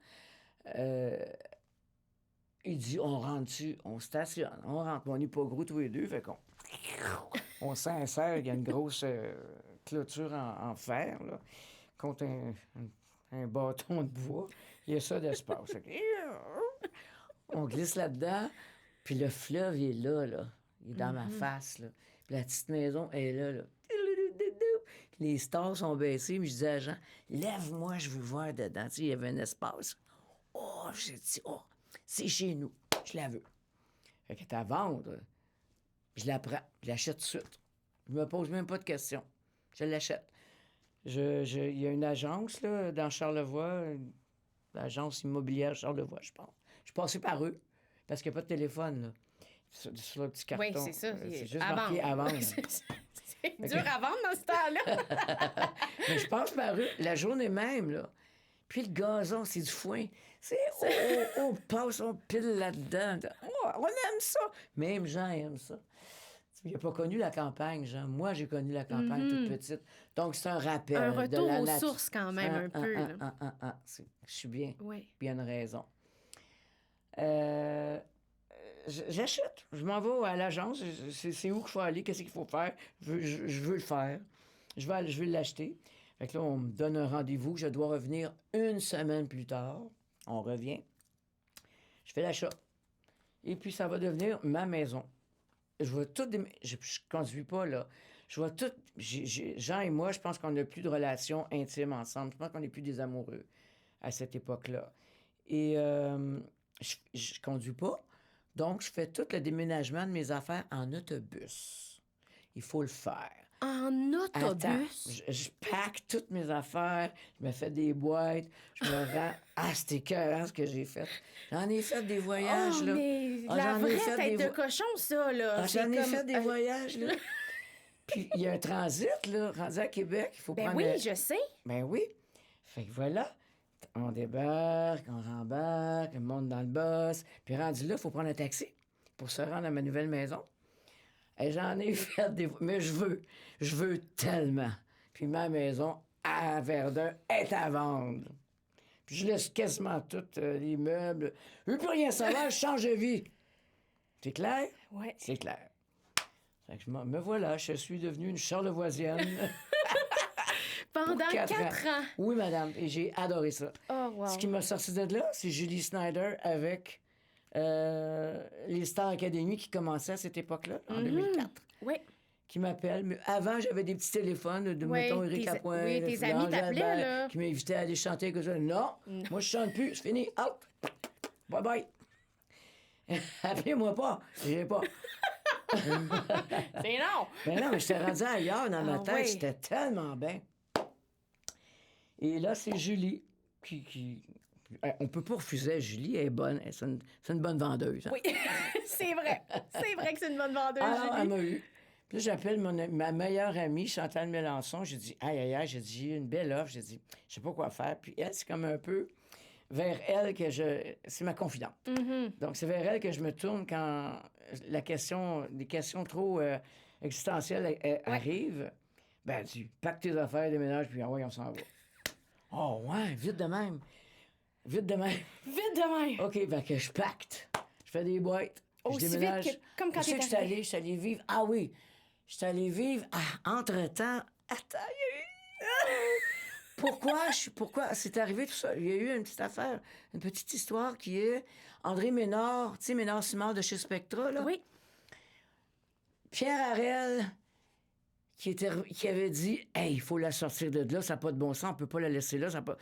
Il dit « On rentre dessus, on stationne, on rentre ». On n'est pas gros tous les deux, fait qu'on... On s'insère, il y a une grosse clôture en fer, là, contre un bâton de bois. Il y a ça d'espace. On glisse là-dedans, puis le fleuve, il est là, là. Il est dans ma face, là. Puis la petite maison est là, là. Les stars sont baissées, mais je disais à Jean, lève-moi, je veux voir dedans. Tu sais, il y avait un espace. Oh, j'ai dit, oh, c'est chez nous. Je la veux. Fait qu'elle est à vendre. Je la prends, je l'achète tout de suite. Je me pose même pas de questions. Je l'achète. Il y a une agence, là, dans Charlevoix, l'agence immobilière Charlevoix, je pense. Je suis passé par eux, parce qu'il n'y a pas de téléphone, là. Sur le petit carton. Oui, c'est ça. C'est juste marqué à vendre. C'est dur à vendre dans ce temps-là. Mais je passe par eux la journée même, là. Puis le gazon, c'est du foin. On passe, on pile là-dedans. Oh, on aime ça. Même Jean aime ça. Il n'a pas connu la campagne, Jean. Moi, j'ai connu la campagne toute petite. Donc, c'est un rappel Un de retour la aux nature. sources quand même, un peu. Je suis bien. Oui. Bien raison. J'achète. Je m'en vais à l'agence. C'est où qu'il faut aller? Qu'est-ce qu'il faut faire? Je veux le faire. Je vais l'acheter. Fait que là, on me donne un rendez-vous. Je dois revenir une semaine plus tard. On revient. Je fais l'achat. Et puis, ça va devenir ma maison. Je vois tout... Je conduis pas, là. Je vois tout... Jean et moi, je pense qu'on n'a plus de relation intime ensemble. Je pense qu'on n'est plus des amoureux à cette époque-là. Et je conduis pas. Donc, je fais tout le déménagement de mes affaires en autobus. Il faut le faire. En autobus? Attends, je pack toutes mes affaires, je me fais des boîtes, je me rends... Ah, c'était écœurant ce que j'ai fait. J'en ai fait des voyages, là. Mais Ah, la j'en ai vraie fait tête des de cochon, ça, là. Ah, C'est j'en ai comme- fait des voyages, là. Puis, il y a un transit, là, rendu à Québec. Il faut Ben prendre... oui, je sais. Ben oui. Fait que voilà. On débarque, on rembarque, on monte dans le bus. Puis rendu là, il faut prendre un taxi pour se rendre à ma nouvelle maison. Et j'en ai fait des... Mais je veux tellement. Puis ma maison à Verdun est à vendre. Puis je laisse quasiment tous les meubles. Je veux plus rien savoir, je change de vie. C'est clair? Ouais. C'est clair. Fait que me voilà, je suis devenue une charlevoisienne. Pendant Pour 4 ans. Oui, madame, et j'ai adoré ça. Oh, wow. Ce qui m'a sorti de là, c'est Julie Snyder avec les Star Academy qui commençaient à cette époque-là, en 2004, Oui. qui m'appellent. Mais avant, j'avais des petits téléphones de, Ouais, mettons, Éric tes- Lapointe, oui, tes Florence amis t'appelaient, Jalbert, là. qui m'invitaient à aller chanter quelque chose. Non, moi, je chante plus, c'est fini, out. Bye-bye. Appelez-moi pas, j'ai pas. C'est non. Mais non, mais j'étais rendu ailleurs dans ma Ah, tête. ouais. C'était tellement bien. Et là, c'est Julie qui... On peut pas refuser. Julie, elle est bonne. C'est une bonne vendeuse. Hein? Oui, c'est vrai. C'est vrai que c'est une bonne vendeuse, Alors, elle Julie. m'a eu. Puis là, j'appelle ma meilleure amie, Chantal Mélenchon. J'ai dit, aïe, aïe, aïe, j'ai dit, j'ai une belle offre. J'ai dit, je sais pas quoi faire. Puis elle, c'est comme un peu vers elle que c'est ma confidente. Donc, c'est vers elle que je me tourne quand des questions trop existentielles arrivent. Ben, tu pack tes affaires, déménage, puis ouais, on s'en va. Oh, ouais, vite de même. Vite de même. Vite de même. OK, ben que je pacte. Je fais des boîtes. Aussi je vite déménage. que- comme quand Où c'est t'es que arrivé. je suis allée vivre. Ah oui, je suis allée vivre entre-temps. Attends, Pourquoi c'est arrivé tout ça? Il y a eu une petite affaire, une petite histoire qui est André Ménard, tu sais, Ménard-Simard de chez Spectra, là. Oui. Pierre Harel, qui avait dit « Hey, il faut la sortir de là, ça n'a pas de bon sens, on peut pas la laisser là, ça pas...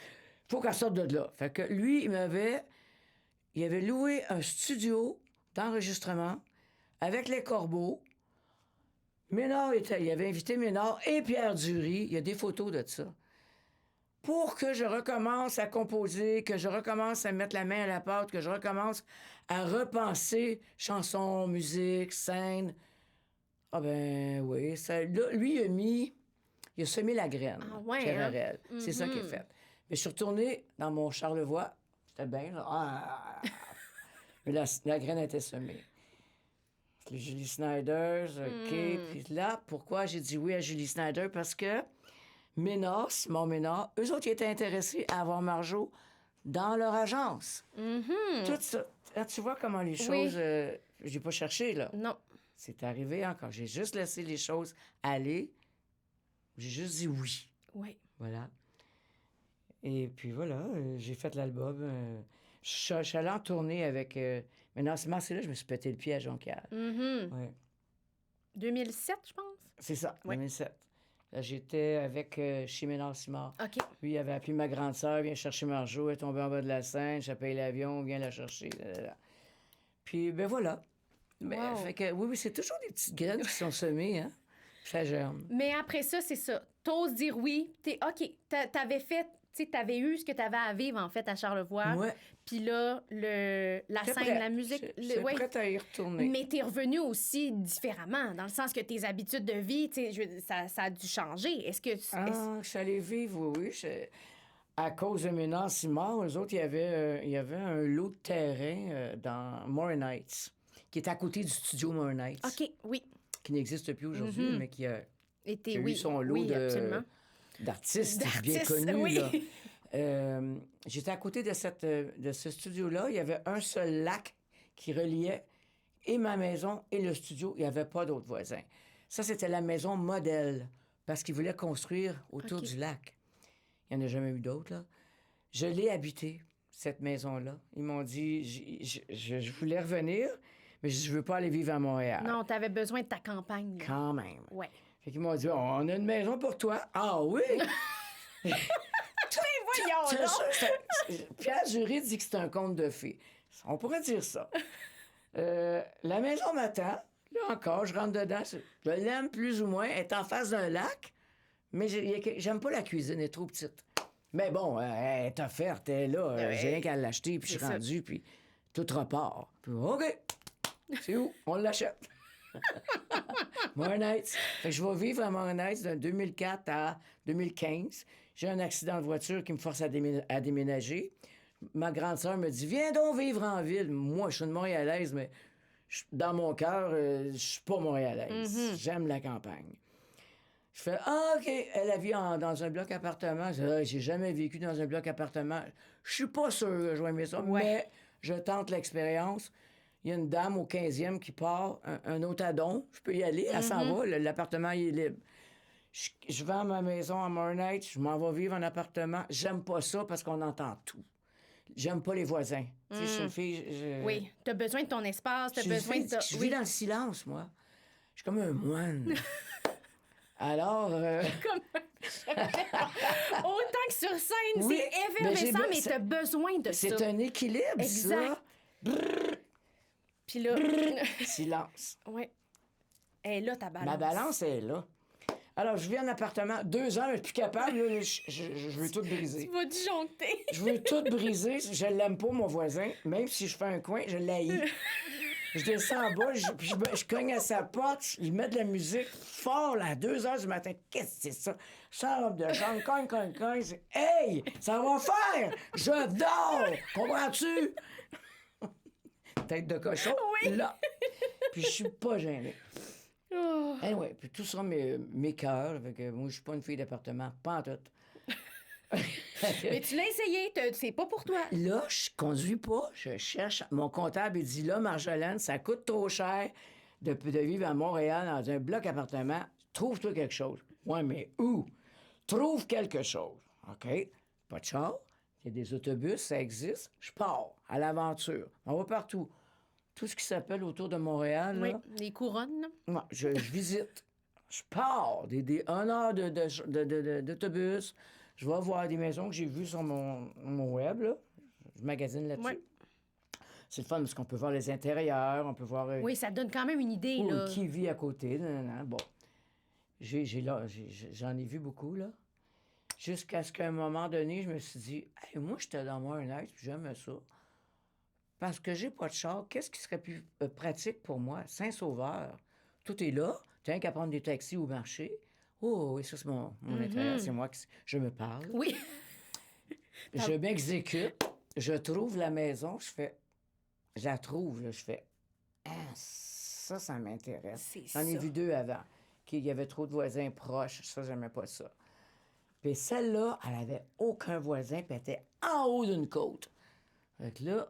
faut qu'elle sorte de là. » Fait que lui, il avait loué un studio d'enregistrement avec les Corbeaux. Il avait invité Ménard et Pierre Dury, il y a des photos de ça, pour que je recommence à composer, que je recommence à mettre la main à la pâte, que je recommence à repenser chansons, musique, scène. Ah ben oui, là, lui, il a semé la graine, Ah ouais, Pierre hein? Harel. C'est ça qu'il a fait. Mais je suis retourné dans mon Charlevoix, c'était bien, là. Mais la graine était semée. Les Julie Snyder, OK. Puis là, pourquoi j'ai dit oui à Julie Snyder? Parce que Simon Ménard, eux autres, ils étaient intéressés à avoir Marjo dans leur agence. Tout ça. Là, tu vois comment les choses... j'ai pas cherché, là. Non. C'est arrivé encore. J'ai juste laissé les choses aller. J'ai juste dit oui. Oui. Voilà. Et puis voilà, j'ai fait l'album. Je suis allé en tournée avec... mais non, c'est là je me suis pété le pied à Jonquière. Ouais. 2007, je pense. C'est ça, Ouais. 2007. Là, j'étais avec chez Ménard-Simard. OK. Lui, il avait appelé ma grande sœur, viens chercher Marjo, elle est tombée en bas de la Seine, j'ai payé l'avion, viens la chercher. Là. Puis, ben voilà. Ben, fait que, oui, c'est toujours des petites graines qui sont semées, hein. Ça germe. Mais après ça, c'est ça. T'oses dire oui. OK, t'avais fait... Tu sais, t'avais eu ce que t'avais à vivre, en fait, à Charlevoix. Ouais. Puis là, la scène, prête. la musique... J'étais prête à y retourner. Mais t'es revenu aussi différemment, dans le sens que tes habitudes de vie, tu sais, ça a dû changer. Est-ce que... Je suis allée vivre, oui. À cause de Ménard-Simard, eux autres, il y avait un lot de terrain dans Morin Heights, qui est à côté du studio Morin Heights. OK, oui. Qui n'existe plus aujourd'hui, mais qui a eu son lot d'artistes bien connus. Oui. Là. J'étais à côté de ce studio-là. Il y avait un seul lac qui reliait et ma maison et le studio. Il n'y avait pas d'autres voisins. Ça, c'était la maison modèle, parce qu'ils voulaient construire autour du lac. Il n'y en a jamais eu d'autres, là. Je l'ai habité, cette maison-là. Ils m'ont dit, je voulais revenir, mais je ne veux pas aller vivre à Montréal. Non, tu avais besoin de ta campagne. Là. Quand même. Ouais. Fait qu'ils m'ont dit, on a une maison pour toi. Ah oui? Voyons donc! Pierre Jury dit que c'est un conte de fées. On pourrait dire ça. La maison m'attend. Là encore, je rentre dedans. Je l'aime plus ou moins. Elle est en face d'un lac, mais j'aime pas la cuisine. Elle est trop petite. Mais bon, elle est offerte. Elle est là. J'ai rien qu'à l'acheter, puis je suis rendu, puis tout repart. Puis, OK. C'est où? On l'achète. Morin Heights. Fait que je vais vivre à Morin Heights de 2004 à 2015. J'ai un accident de voiture qui me force à déménager. Ma grande sœur me dit, viens donc vivre en ville. Moi, je suis une Montréalaise, mais dans mon cœur, je suis pas Montréalaise. J'aime la campagne. Je fais, OK. Elle a vu dans un bloc appartement. J'ai jamais vécu dans un bloc appartement. Je suis pas sûr que je vais aimer ça, mais je tente l'expérience. Il y a une dame au 15e qui part, un autadon. Je peux y aller, elle s'en va, l'appartement il est libre. Je vends ma maison à Morin Heights, je m'en vais vivre en appartement. J'aime pas ça parce qu'on entend tout. J'aime pas les voisins. Tu sais, je suis une fille... Oui, t'as besoin de ton espace, t'as besoin de... Je vis dans le silence, moi. Je suis comme un moine. Alors... Autant que sur scène, oui, c'est effervescent, mais t'as besoin de ça. C'est un équilibre, exact. Ça. Puis là... Silence. Oui. Elle est là, ta balance. Ma balance est là. Alors, je vis en appartement 2 ans, mais je suis plus capable. Là, je veux tout briser. Tu vas disjoncter. Je veux tout briser. Je l'aime pas, mon voisin. Même si je fais un coin, je l'haïs. Je descends en bas, je cogne à sa porte, il met de la musique fort, là, à 2 heures du matin. Qu'est-ce que c'est ça? Je sors en robe de chambre, cogne. Hey! Ça va faire! Je dors! Comprends-tu? Tête de cochon, là. Puis je suis pas gêné. Anyway, puis tout sera mes cœurs. Moi, je suis pas une fille d'appartement, pas en tout. Mais tu l'as essayé, c'est pas pour toi. Là, je conduis pas, je cherche. Mon comptable, il dit, là, Marjolaine, ça coûte trop cher de vivre à Montréal dans un bloc appartement. Trouve-toi quelque chose. Ouais, mais où? Trouve quelque chose. OK, pas de char. Il y a des autobus, ça existe. Je pars à l'aventure. On va partout. Tout ce qui s'appelle autour de Montréal, Oui, là, les couronnes. Là. moi, je visite. Je pars. 1 heure d'autobus. Je vais voir des maisons que j'ai vues sur mon web, là. Je magasine là-dessus. Ouais. C'est le fun parce qu'on peut voir les intérieurs, on peut voir Oui, ça donne quand même une idée. Là. qui vit à côté. Nanana. Bon, j'en ai vu beaucoup, là. Jusqu'à ce qu'à un moment donné, je me suis dit, hey, moi, j'étais dans mon un puis j'aime ça. Parce que j'ai pas de char, qu'est-ce qui serait plus pratique pour moi? Saint-Sauveur, tout est là. Tu n'as qu'à prendre des taxis au marché. Oh, oui, ça, c'est mon intérêt. C'est moi qui... Je me parle. Oui. Je m'exécute. Je trouve la maison. Je la trouve, là, je fais... Ah, ça m'intéresse. C'est J'en ai ça. vu 2 avant. Qu'il y avait trop de voisins proches. Ça, j'aimais pas ça. Puis celle-là, elle avait aucun voisin, puis elle était en haut d'une côte. Fait que là,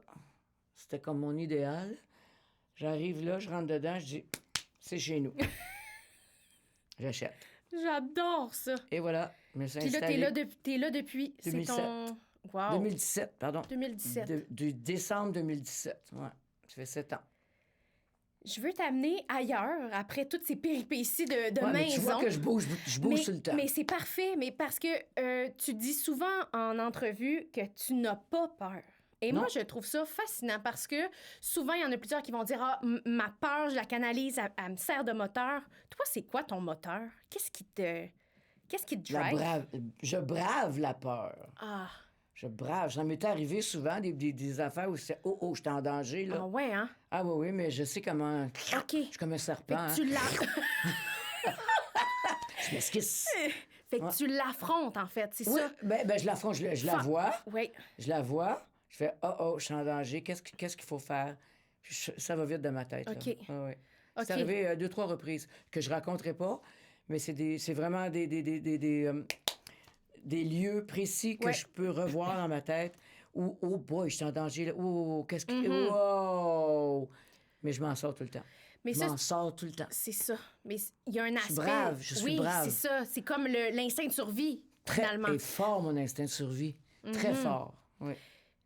c'était comme mon idéal. J'arrive là, je rentre dedans, je dis, c'est chez nous. J'achète. J'adore ça. Et voilà, je me suis Puis là, installé. t'es là depuis... 2007. C'est ton... Wow. 2017, pardon. 2017. Du décembre 2017, ouais. Ça fait 7 ans. Je veux t'amener ailleurs après toutes ces péripéties de Ouais, mais maison. tu vois que je bouge mais, tout le temps. mais c'est parfait, mais parce que tu dis souvent en entrevue que tu n'as pas peur. Et Non. moi, je trouve ça fascinant parce que souvent, il y en a plusieurs qui vont dire « Ah, ma peur, je la canalise, elle me sert de moteur. » Toi, c'est quoi ton moteur? Qu'est-ce qui te drive? Je brave la peur. Ah, Je brave. Ça m'est arrivé souvent des affaires où c'est oh, je suis en danger, là. ah ouais, hein? Ah oui, mais je sais comment... OK. Je suis comme un Fait serpent. que tu Je m'esquisse. Fait que tu l'affrontes, en fait, c'est Oui, ça? ben je l'affronte, je la vois. Oui. Je la vois. Je fais je suis en danger. Qu'est-ce qu'il faut faire? Puis ça va vite dans ma tête. Là. OK. Ah oui. OK. C'est arrivé 2-3 reprises que je raconterai pas, mais c'est vraiment des lieux précis que Ouais. je peux revoir dans ma tête. Où, oh boy, je suis en danger. Là. Oh, qu'est-ce que... Mm-hmm. Wow! Mais je m'en sors tout le temps. Mais Je ça, m'en sors tout le temps. c'est ça. Mais il y a un aspect... brave, je suis oui, brave. c'est ça. C'est comme l'instinct de survie, Très finalement. et fort, mon instinct de survie. Très fort. Oui.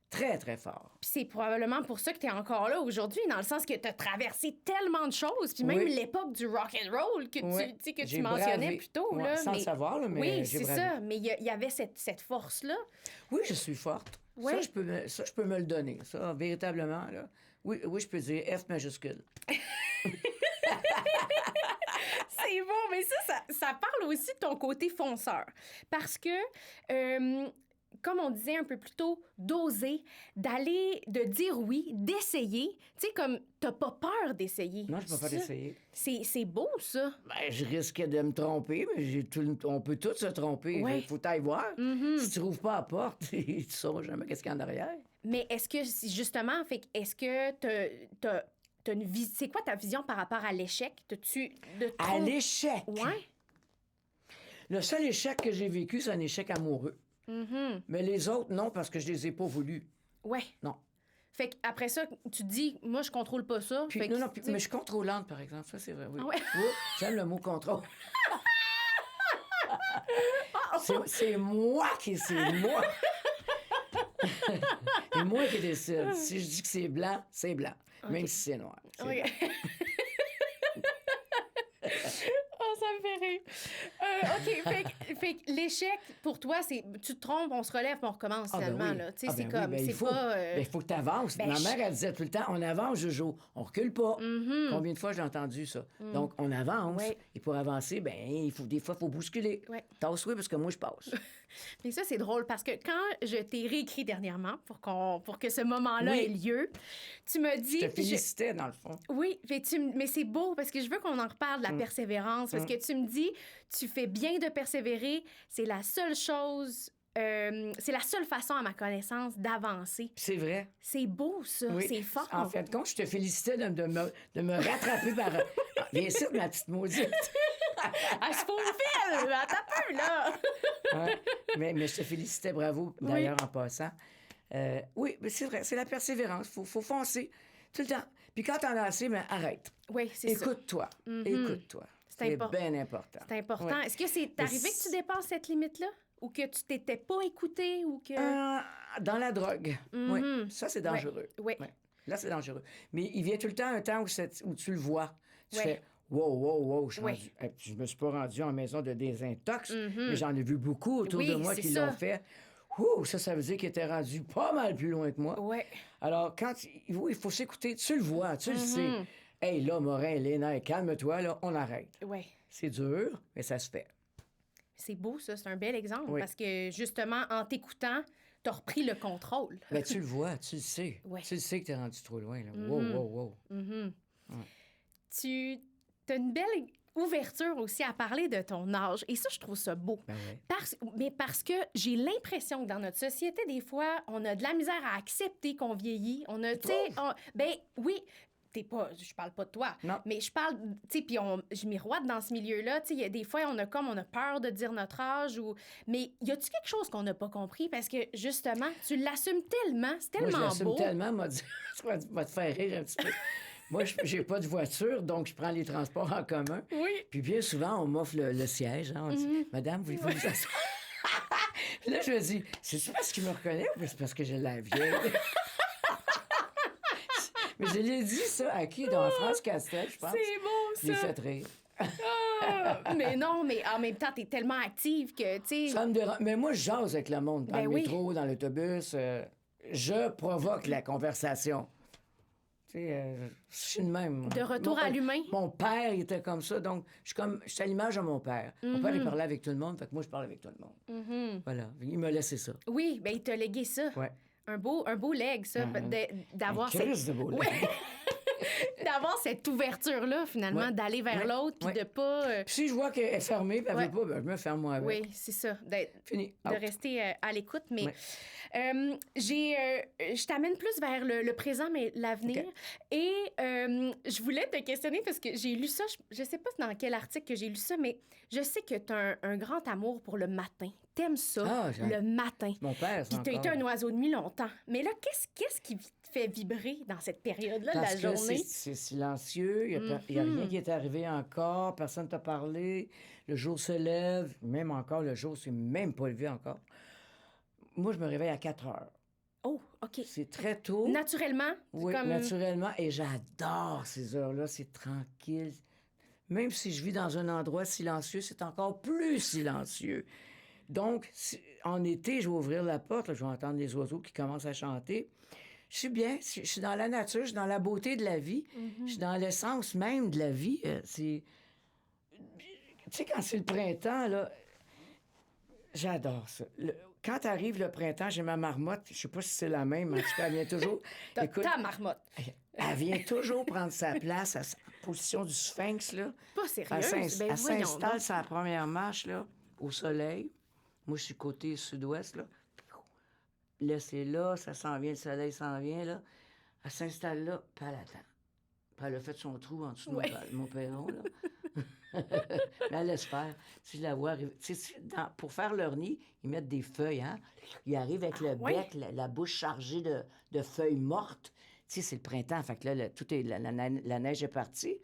Très, très fort. Puis c'est probablement pour ça que tu es encore là aujourd'hui, dans le sens que tu as traversé tellement de choses, puis même Oui. l'époque du rock and roll que Oui. tu sais, que J'ai tu mentionnais bravé. plus tôt. Ouais, Là, sans le savoir, là, mais oui, j'ai c'est bravé. ça. Mais il y avait cette force-là. Oui, je suis forte. Ouais. Ça, je peux me le donner. Ça, véritablement, là. Oui, je peux dire F majuscule. C'est bon, mais ça parle aussi de ton côté fonceur. Parce que, comme on disait un peu plus tôt, d'oser, de dire oui, d'essayer. Tu sais, comme, t'as pas peur d'essayer. Non, je peux pas Ça, l'essayer. C'est beau, ça. Ben, je risque de me tromper, mais on peut tous se tromper. Ouais. Il faut t'aille voir. Si tu trouves pas la porte, tu sauras jamais qu'est-ce qu'il y a en arrière. Mais est-ce que, justement, est-ce que t'as une vision... C'est quoi ta vision par rapport à l'échec? À l'échec. Ouais. Le seul échec que j'ai vécu, c'est un échec amoureux. Mais les autres, non, parce que je les ai pas voulus. Ouais. Non. Fait qu'après ça, tu te dis, moi, je contrôle pas ça. Puis, Fait que, non, tu sais- mais je suis contrôlante, par exemple. Ça, c'est vrai, oui. Ah ouais? Oui, j'aime le mot contrôle. C'est moi c'est moi. C'est moi qui décide. Si je dis que c'est blanc, c'est blanc. Même si c'est noir. C'est OK. blanc. Oh, ça me fait rire. OK, fait que l'échec, pour toi, c'est tu te trompes, on se relève, puis on recommence, Ah, ben finalement. oui. Là. Tu sais, Ah, c'est ben oui, comme, ben, il c'est faut. pas... Il faut que tu avances. ben, Ma mère, elle disait tout le temps, on avance, Jojo. On recule pas. Combien de fois j'ai entendu ça? Donc, on avance. Ouais. Et pour avancer, ben, des fois, il faut bousculer. Ouais. Tasse-toi parce que moi, je passe. Mais ça, c'est drôle, parce que quand je t'ai réécrit dernièrement, pour que ce moment-là Oui. ait lieu, tu me dis... Je te félicitais, dans le fond. Oui, mais c'est beau parce que je veux qu'on en reparle de la persévérance parce que tu me dis, tu fais bien de persévérer, c'est la seule chose, c'est la seule façon à ma connaissance d'avancer. C'est vrai. C'est beau ça, Oui. c'est fort. En fin de compte, je te félicitais de me rattraper par... Viens ici, ma petite maudite. Elle se faufile, attends un peu là. Ouais. Mais je te félicitais, bravo, d'ailleurs, en passant. Oui, mais c'est vrai, c'est la persévérance. Faut foncer tout le temps. Puis quand t'en as assez, mais arrête. Oui, c'est ça. Écoute-toi. Écoute-toi. C'est C'est bien important. C'est important. Oui. Est-ce que c'est arrivé que tu dépasses cette limite-là? Ou que tu t'étais pas écouté? Ou que... Dans la drogue, oui. Ça, c'est dangereux. Oui. Ouais. Là, c'est dangereux. Mais il vient tout le temps un temps où tu le vois. Tu Ouais. fais « Wow, wow, wow, je suis Ouais. rendu... Je me suis pas rendu en maison de désintox, mais j'en ai vu beaucoup autour Oui, de moi c'est qui ça. l'ont fait. Ouh, ça veut dire qu'ils étaient rendus pas mal plus loin que moi. Oui. Alors, il faut s'écouter, tu le vois, tu le sais. Hey, là, Morin, Léna, calme-toi, là, on arrête. Oui. C'est dur, mais ça se fait. C'est beau, ça. C'est un bel exemple. Oui. Parce que, justement, en t'écoutant, t'as repris le contrôle. Mais tu le vois, tu le sais. Ouais. Tu le sais que t'es rendu trop loin, là. Wow, wow, wow. Tu as une belle ouverture aussi à parler de ton âge. Et ça, je trouve ça beau. Ben ouais. Parce que j'ai l'impression que dans notre société, des fois, on a de la misère à accepter qu'on vieillit. On a, tu sais... Ben oui, je parle pas de toi, Non. mais je parle, tu sais, puis je miroite dans ce milieu-là, tu sais, il y a des fois, on a peur de dire notre âge, mais y a-tu quelque chose qu'on n'a pas compris? Parce que, justement, tu l'assumes tellement, c'est tellement Moi, je l'assume beau. tellement, m'a dit, ça va te faire rire un petit peu. Moi, j'ai pas de voiture, donc je prends les transports en commun. Oui. Puis bien souvent, on m'offre le siège. Hein, on dit, Madame, voulez-vous vous asseoir? Puis là, je me dis, c'est-tu parce qu'il me reconnaît ou c'est parce que j'ai la vieille? Mais je l'ai dit ça à qui? Dans France Castel, je pense. C'est beau, Je l'ai ça. fait rire. Mais non, mais en même temps, t'es tellement active que, tu sais... Ça me dérange. Mais moi, je jase avec le monde. Dans Ben le oui. métro, dans l'autobus. Je provoque la conversation. Tu sais, je suis de même. De retour à l'humain. Mon père, il était comme ça. Donc, je suis à l'image de mon père. Mon père, il parlait avec tout le monde. Fait que moi, je parle avec tout le monde. Voilà. Il m'a laissé ça. Oui, ben il t'a légué ça. Ouais. Un beau leg, ça, d'avoir Crise de beau Ouais. D'avoir cette ouverture-là, finalement, Ouais. d'aller vers Ouais. l'autre, puis Ouais. de pas... Puis si je vois qu'elle est fermée, puis elle Ouais. veut pas, ben, je me ferme moi avec. Oui, c'est ça, Fini. de Out. rester à l'écoute. Mais Ouais. je t'amène plus vers le présent, mais l'avenir. OK. Et je voulais te questionner parce que j'ai lu ça, je sais pas dans quel article que j'ai lu ça, mais je sais que tu as un grand amour pour le matin. T'aimes ça, Ah, le matin. Mon père, Puis c'est t'as été encore. un oiseau de nuit longtemps. Mais là, qu'est-ce qui te fait vibrer dans cette période-là de Parce la que journée? c'est silencieux, il n'y a rien qui est arrivé encore, personne ne t'a parlé, le jour se lève, même encore, le jour ne s'est même pas levé encore. Moi, je me réveille à 4 heures. Oh, OK. C'est très tôt. Naturellement? Oui, comme... naturellement, et j'adore ces heures-là, c'est tranquille. Même si je vis dans un endroit silencieux, c'est encore plus silencieux. Donc, en été, je vais ouvrir la porte, là, je vais entendre les oiseaux qui commencent à chanter. Je suis bien, je suis dans la nature, je suis dans la beauté de la vie, je suis dans l'essence même de la vie. Tu sais, quand c'est le printemps, là, j'adore ça. Quand arrive le printemps, j'ai ma marmotte, je sais pas si c'est la même, en tout cas, elle vient toujours... Écoute, Ta marmotte. elle vient toujours prendre sa place en position du sphinx, là. Pas sérieuse? Ben Elle voyons s'installe donc. sur la première marche, là, au soleil. Moi, je suis côté sud-ouest, là. Là, c'est là, ça s'en vient, le soleil s'en vient, là. Elle s'installe là, puis elle attend. Puis elle a fait son trou en dessous de mon perron, là. Mais elle laisse faire. Si je la vois arriver... pour faire leur nid, ils mettent des feuilles, hein. Ils arrivent avec le bec, la bouche chargée de feuilles mortes. Tu sais, c'est le printemps, fait que là, la neige est partie.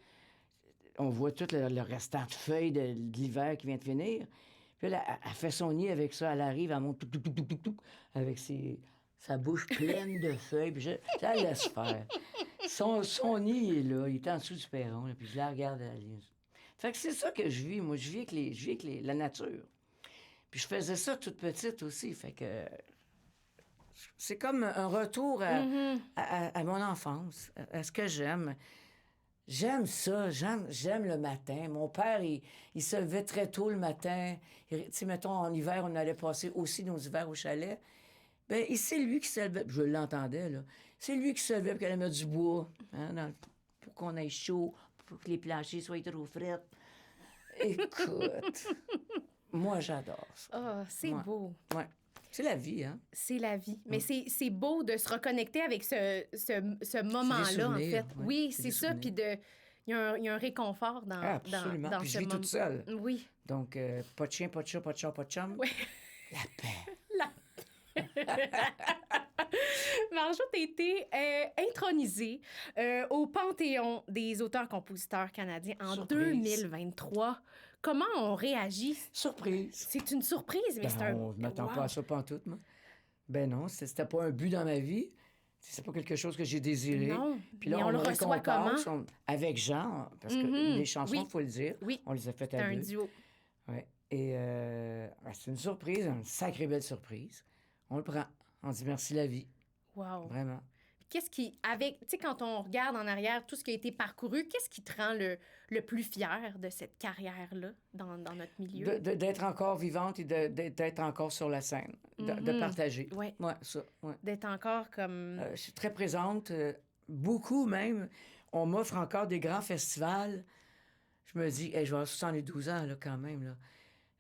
On voit tout le restant de feuilles de l'hiver qui vient de finir. Puis là, elle fait son nid avec ça. Elle arrive, elle monte avec sa bouche pleine de feuilles. Puis je la laisse faire. Son nid, il est là. Il est en dessous du perron. Là, puis je la regarde aller. Fait que c'est ça que je vis. Moi, je vis avec la nature. Puis je faisais ça toute petite aussi. Fait que c'est comme un retour à mon enfance, à ce que j'aime. J'aime ça, j'aime le matin. Mon père, il se levait très tôt le matin. Tu sais, mettons, en hiver, on allait passer aussi nos hivers au chalet. Bien, c'est lui qui se levait, je l'entendais, là. C'est lui qui se levait pour qu'elle mettre du bois, hein, pour qu'on ait chaud, pour que les planchers soient trop frais. Écoute, moi, j'adore ça. Ah, c'est beau. Ouais. C'est la vie, hein? C'est la vie. Mais c'est beau de se reconnecter avec ce moment-là, en fait. souvenirs, ouais. Oui, C'est c'est des ça. Puis il y a un réconfort dans, Absolument. dans Puis je ce vis moment. toute seule. Oui. Donc, pas de chien, pas de chat, pas de chum. Oui. La paix. Marjo, t'as été intronisée au Panthéon des auteurs-compositeurs canadiens en Surprise. 2023. Comment on réagit? Surprise. C'est une surprise, mais c'est un... Non, je m'attends Wow. pas à ça pantoute, moi. Ben non, c'était pas un but dans ma vie. C'est pas quelque chose que j'ai désiré. Non, Puis là, mais on le me reçoit récompense, comment? avec Jean, parce que Mhm. les chansons, il Oui. faut le dire, Oui, on les a faites c'est à un deux. duo. Ouais. Et c'est une surprise, une sacrée belle surprise. On le prend. On dit merci la vie, Wow. vraiment. Qu'est-ce qui, avec, tu sais, quand on regarde en arrière tout ce qui a été parcouru, qu'est-ce qui te rend le plus fier de cette carrière-là dans notre milieu? D'être encore vivante et d'être encore sur la scène, de Mhm. partager. Ouais. Ouais, ça, ouais. D'être encore comme... Je suis très présente, beaucoup même. On m'offre encore des grands festivals. Je me dis, hey, je vais avoir 72 ans, là, quand même,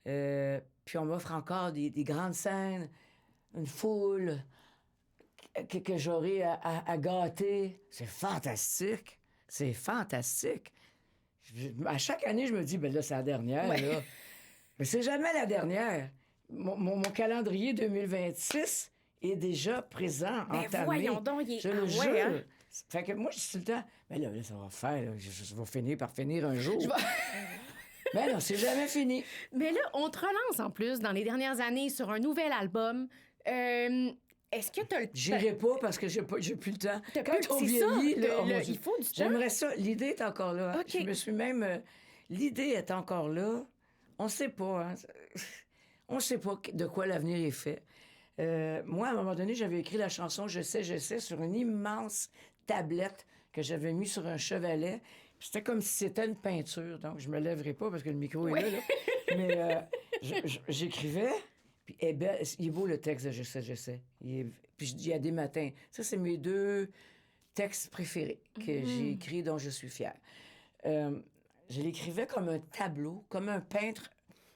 là. Puis on m'offre encore des grandes scènes, une foule que j'aurai à gâter. C'est fantastique. C'est fantastique. À chaque année, je me dis, ben là, c'est la dernière, Ouais. là. Mais c'est jamais la dernière. Mon calendrier 2026 est déjà présent, Ben entamé. voyons donc, il est... Je le Ah jure. ouais, hein? Fait que moi, je dis tout le temps, mais là, ça va faire, là, je vais finir par finir un jour. Je vais- Mais non, c'est jamais fini. Mais là, on te relance en plus dans les dernières années sur un nouvel album. Est-ce que t'as le... J'irai pas parce que j'ai plus le temps. T'as Quand plus- on c'est vieillit, ça, là, oh mon Dieu. il faut du temps. J'aimerais ça. L'idée est encore là. OK. Je me suis même... l'idée est encore là. On sait pas, hein. On sait pas de quoi l'avenir est fait. Moi, à un moment donné, j'avais écrit la chanson « Je sais » sur une immense tablette que j'avais mis sur un chevalet. Puis c'était comme si c'était une peinture. Donc, je me lèverai pas parce que le micro est là. Mais j'écrivais... Puis il est beau le texte de Je sais. Puis il y a des matins. Ça, c'est mes 2 textes préférés que j'ai écrits, dont je suis fière. Je l'écrivais comme un tableau, comme un peintre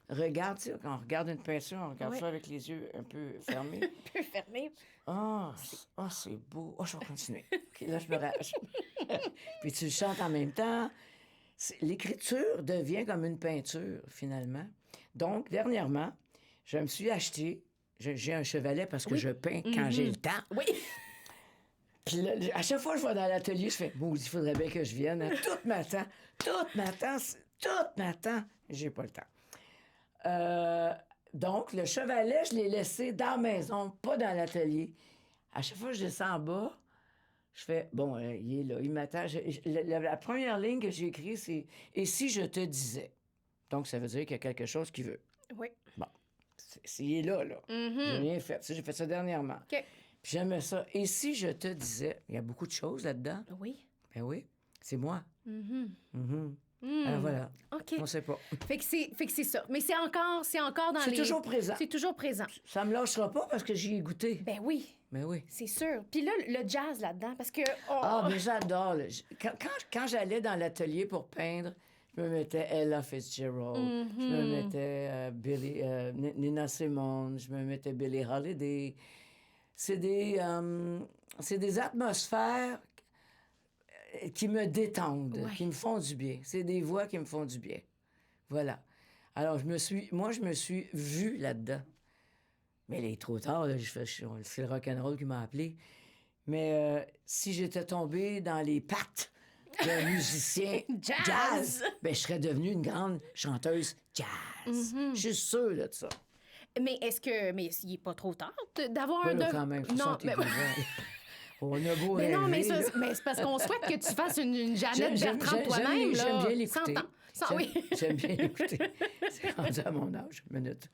regarde, tu sais, quand on regarde une peinture, on regarde ça avec les yeux un peu fermés. Un peu fermé. C'est beau. Je vais continuer. OK, là, je me rage. Puis tu le chantes en même temps. L'écriture devient comme une peinture, finalement. Donc, dernièrement, je me suis acheté... J'ai un chevalet parce que je peins quand j'ai le temps. Oui. Puis là, à chaque fois que je vais dans l'atelier, je fais « Maudit, il faudrait bien que je vienne. Hein. Tout m'attend. J'ai pas le temps. Donc, le chevalet, je l'ai laissé dans la maison, pas dans l'atelier. À chaque fois que je descends en bas, je fais « Bon, il est là, il m'attend. » La première ligne que j'ai écrite, c'est « Et si je te disais? » Donc, ça veut dire qu'il y a quelque chose qui veut. Oui. Bon, il est là. J'ai rien fait. Tu sais, j'ai fait ça dernièrement. OK. Puis j'aimais ça. Et si je te disais, il y a beaucoup de choses là-dedans. Oui. Ben oui, c'est moi. Mm. Alors voilà, OK. on sait pas. Fait que c'est ça. Mais c'est encore dans C'est les... toujours présent. C'est toujours présent. Ça me lâchera pas parce que j'y ai goûté. Ben oui, Ben oui. c'est sûr. Puis là, le jazz là-dedans, parce que... Mais j'adore. Là. Quand j'allais dans l'atelier pour peindre, je me mettais Ella Fitzgerald, je me mettais Nina Simone, je me mettais Billie Holiday. C'est des atmosphères qui me détendent, qui me font du bien. C'est des voix qui me font du bien. Voilà. Alors, je me suis vue là-dedans. Mais il est trop tard, là, c'est le rock'n'roll qui m'a appelé. Mais si j'étais tombée dans les pattes d'un musicien jazz, ben, je serais devenue une grande chanteuse jazz. Je suis sûre de ça. Mais mais il n'est pas trop tard d'avoir Ben là, quand même, 72 ans. On a beau mais rêver, non, mais là. c'est parce qu'on souhaite que tu fasses une Jeannette Bertrand toi-même, là. J'aime bien l'écouter. 100 ans. Oui. J'aime bien l'écouter. C'est rendu à mon âge, une minute.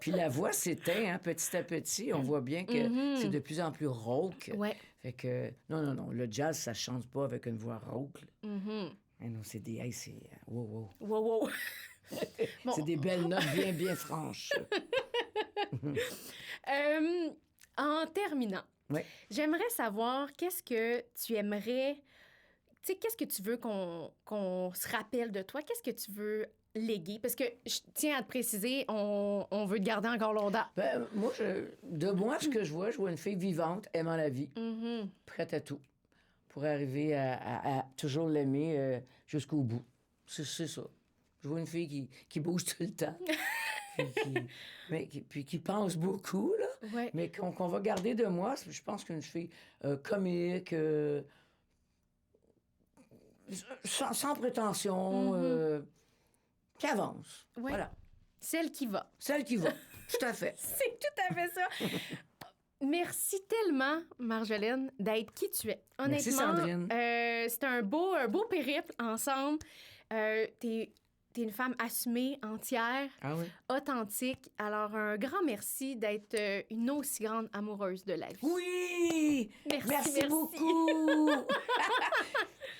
Puis la voix s'éteint, hein, petit à petit. On voit bien que c'est de plus en plus rauque. Ouais. Fait que, non, le jazz, ça chante pas avec une voix rauque. Mais non, c'est des... Hey, c'est... Wow. Wow. Bon. C'est des belles notes bien franches. En terminant, j'aimerais savoir qu'est-ce que tu aimerais... Tu sais, qu'est-ce que tu veux qu'on se rappelle de toi? Qu'est-ce que tu veux léguer? Parce que, je tiens à te préciser, on veut te garder encore longtemps. Ben, moi, ce que je vois une fille vivante, aimant la vie, prête à tout, pour arriver à toujours l'aimer jusqu'au bout. C'est ça. Je vois une fille qui bouge tout le temps. puis qui pense beaucoup, là, Ouais. mais qu'on va garder de moi. Je pense qu'une fille comique, sans prétention, qui avance. Ouais. Voilà. Celle qui va. Celle qui va. Tout à fait. C'est tout à fait ça. Merci tellement, Marjolaine, d'être qui tu es. Honnêtement, Merci, Sandrine. c'est un beau périple ensemble. T'es une femme assumée, entière, Ah oui? authentique. Alors, un grand merci d'être une aussi grande amoureuse de la vie. Oui! Merci. Beaucoup!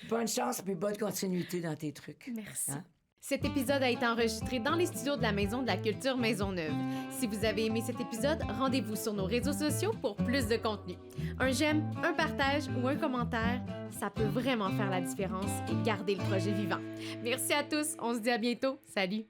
Bonne chance et bonne continuité dans tes trucs. Merci. Hein? Cet épisode a été enregistré dans les studios de la Maison de la Culture Maisonneuve. Si vous avez aimé cet épisode, rendez-vous sur nos réseaux sociaux pour plus de contenu. Un j'aime, un partage ou un commentaire, ça peut vraiment faire la différence et garder le projet vivant. Merci à tous, on se dit à bientôt. Salut!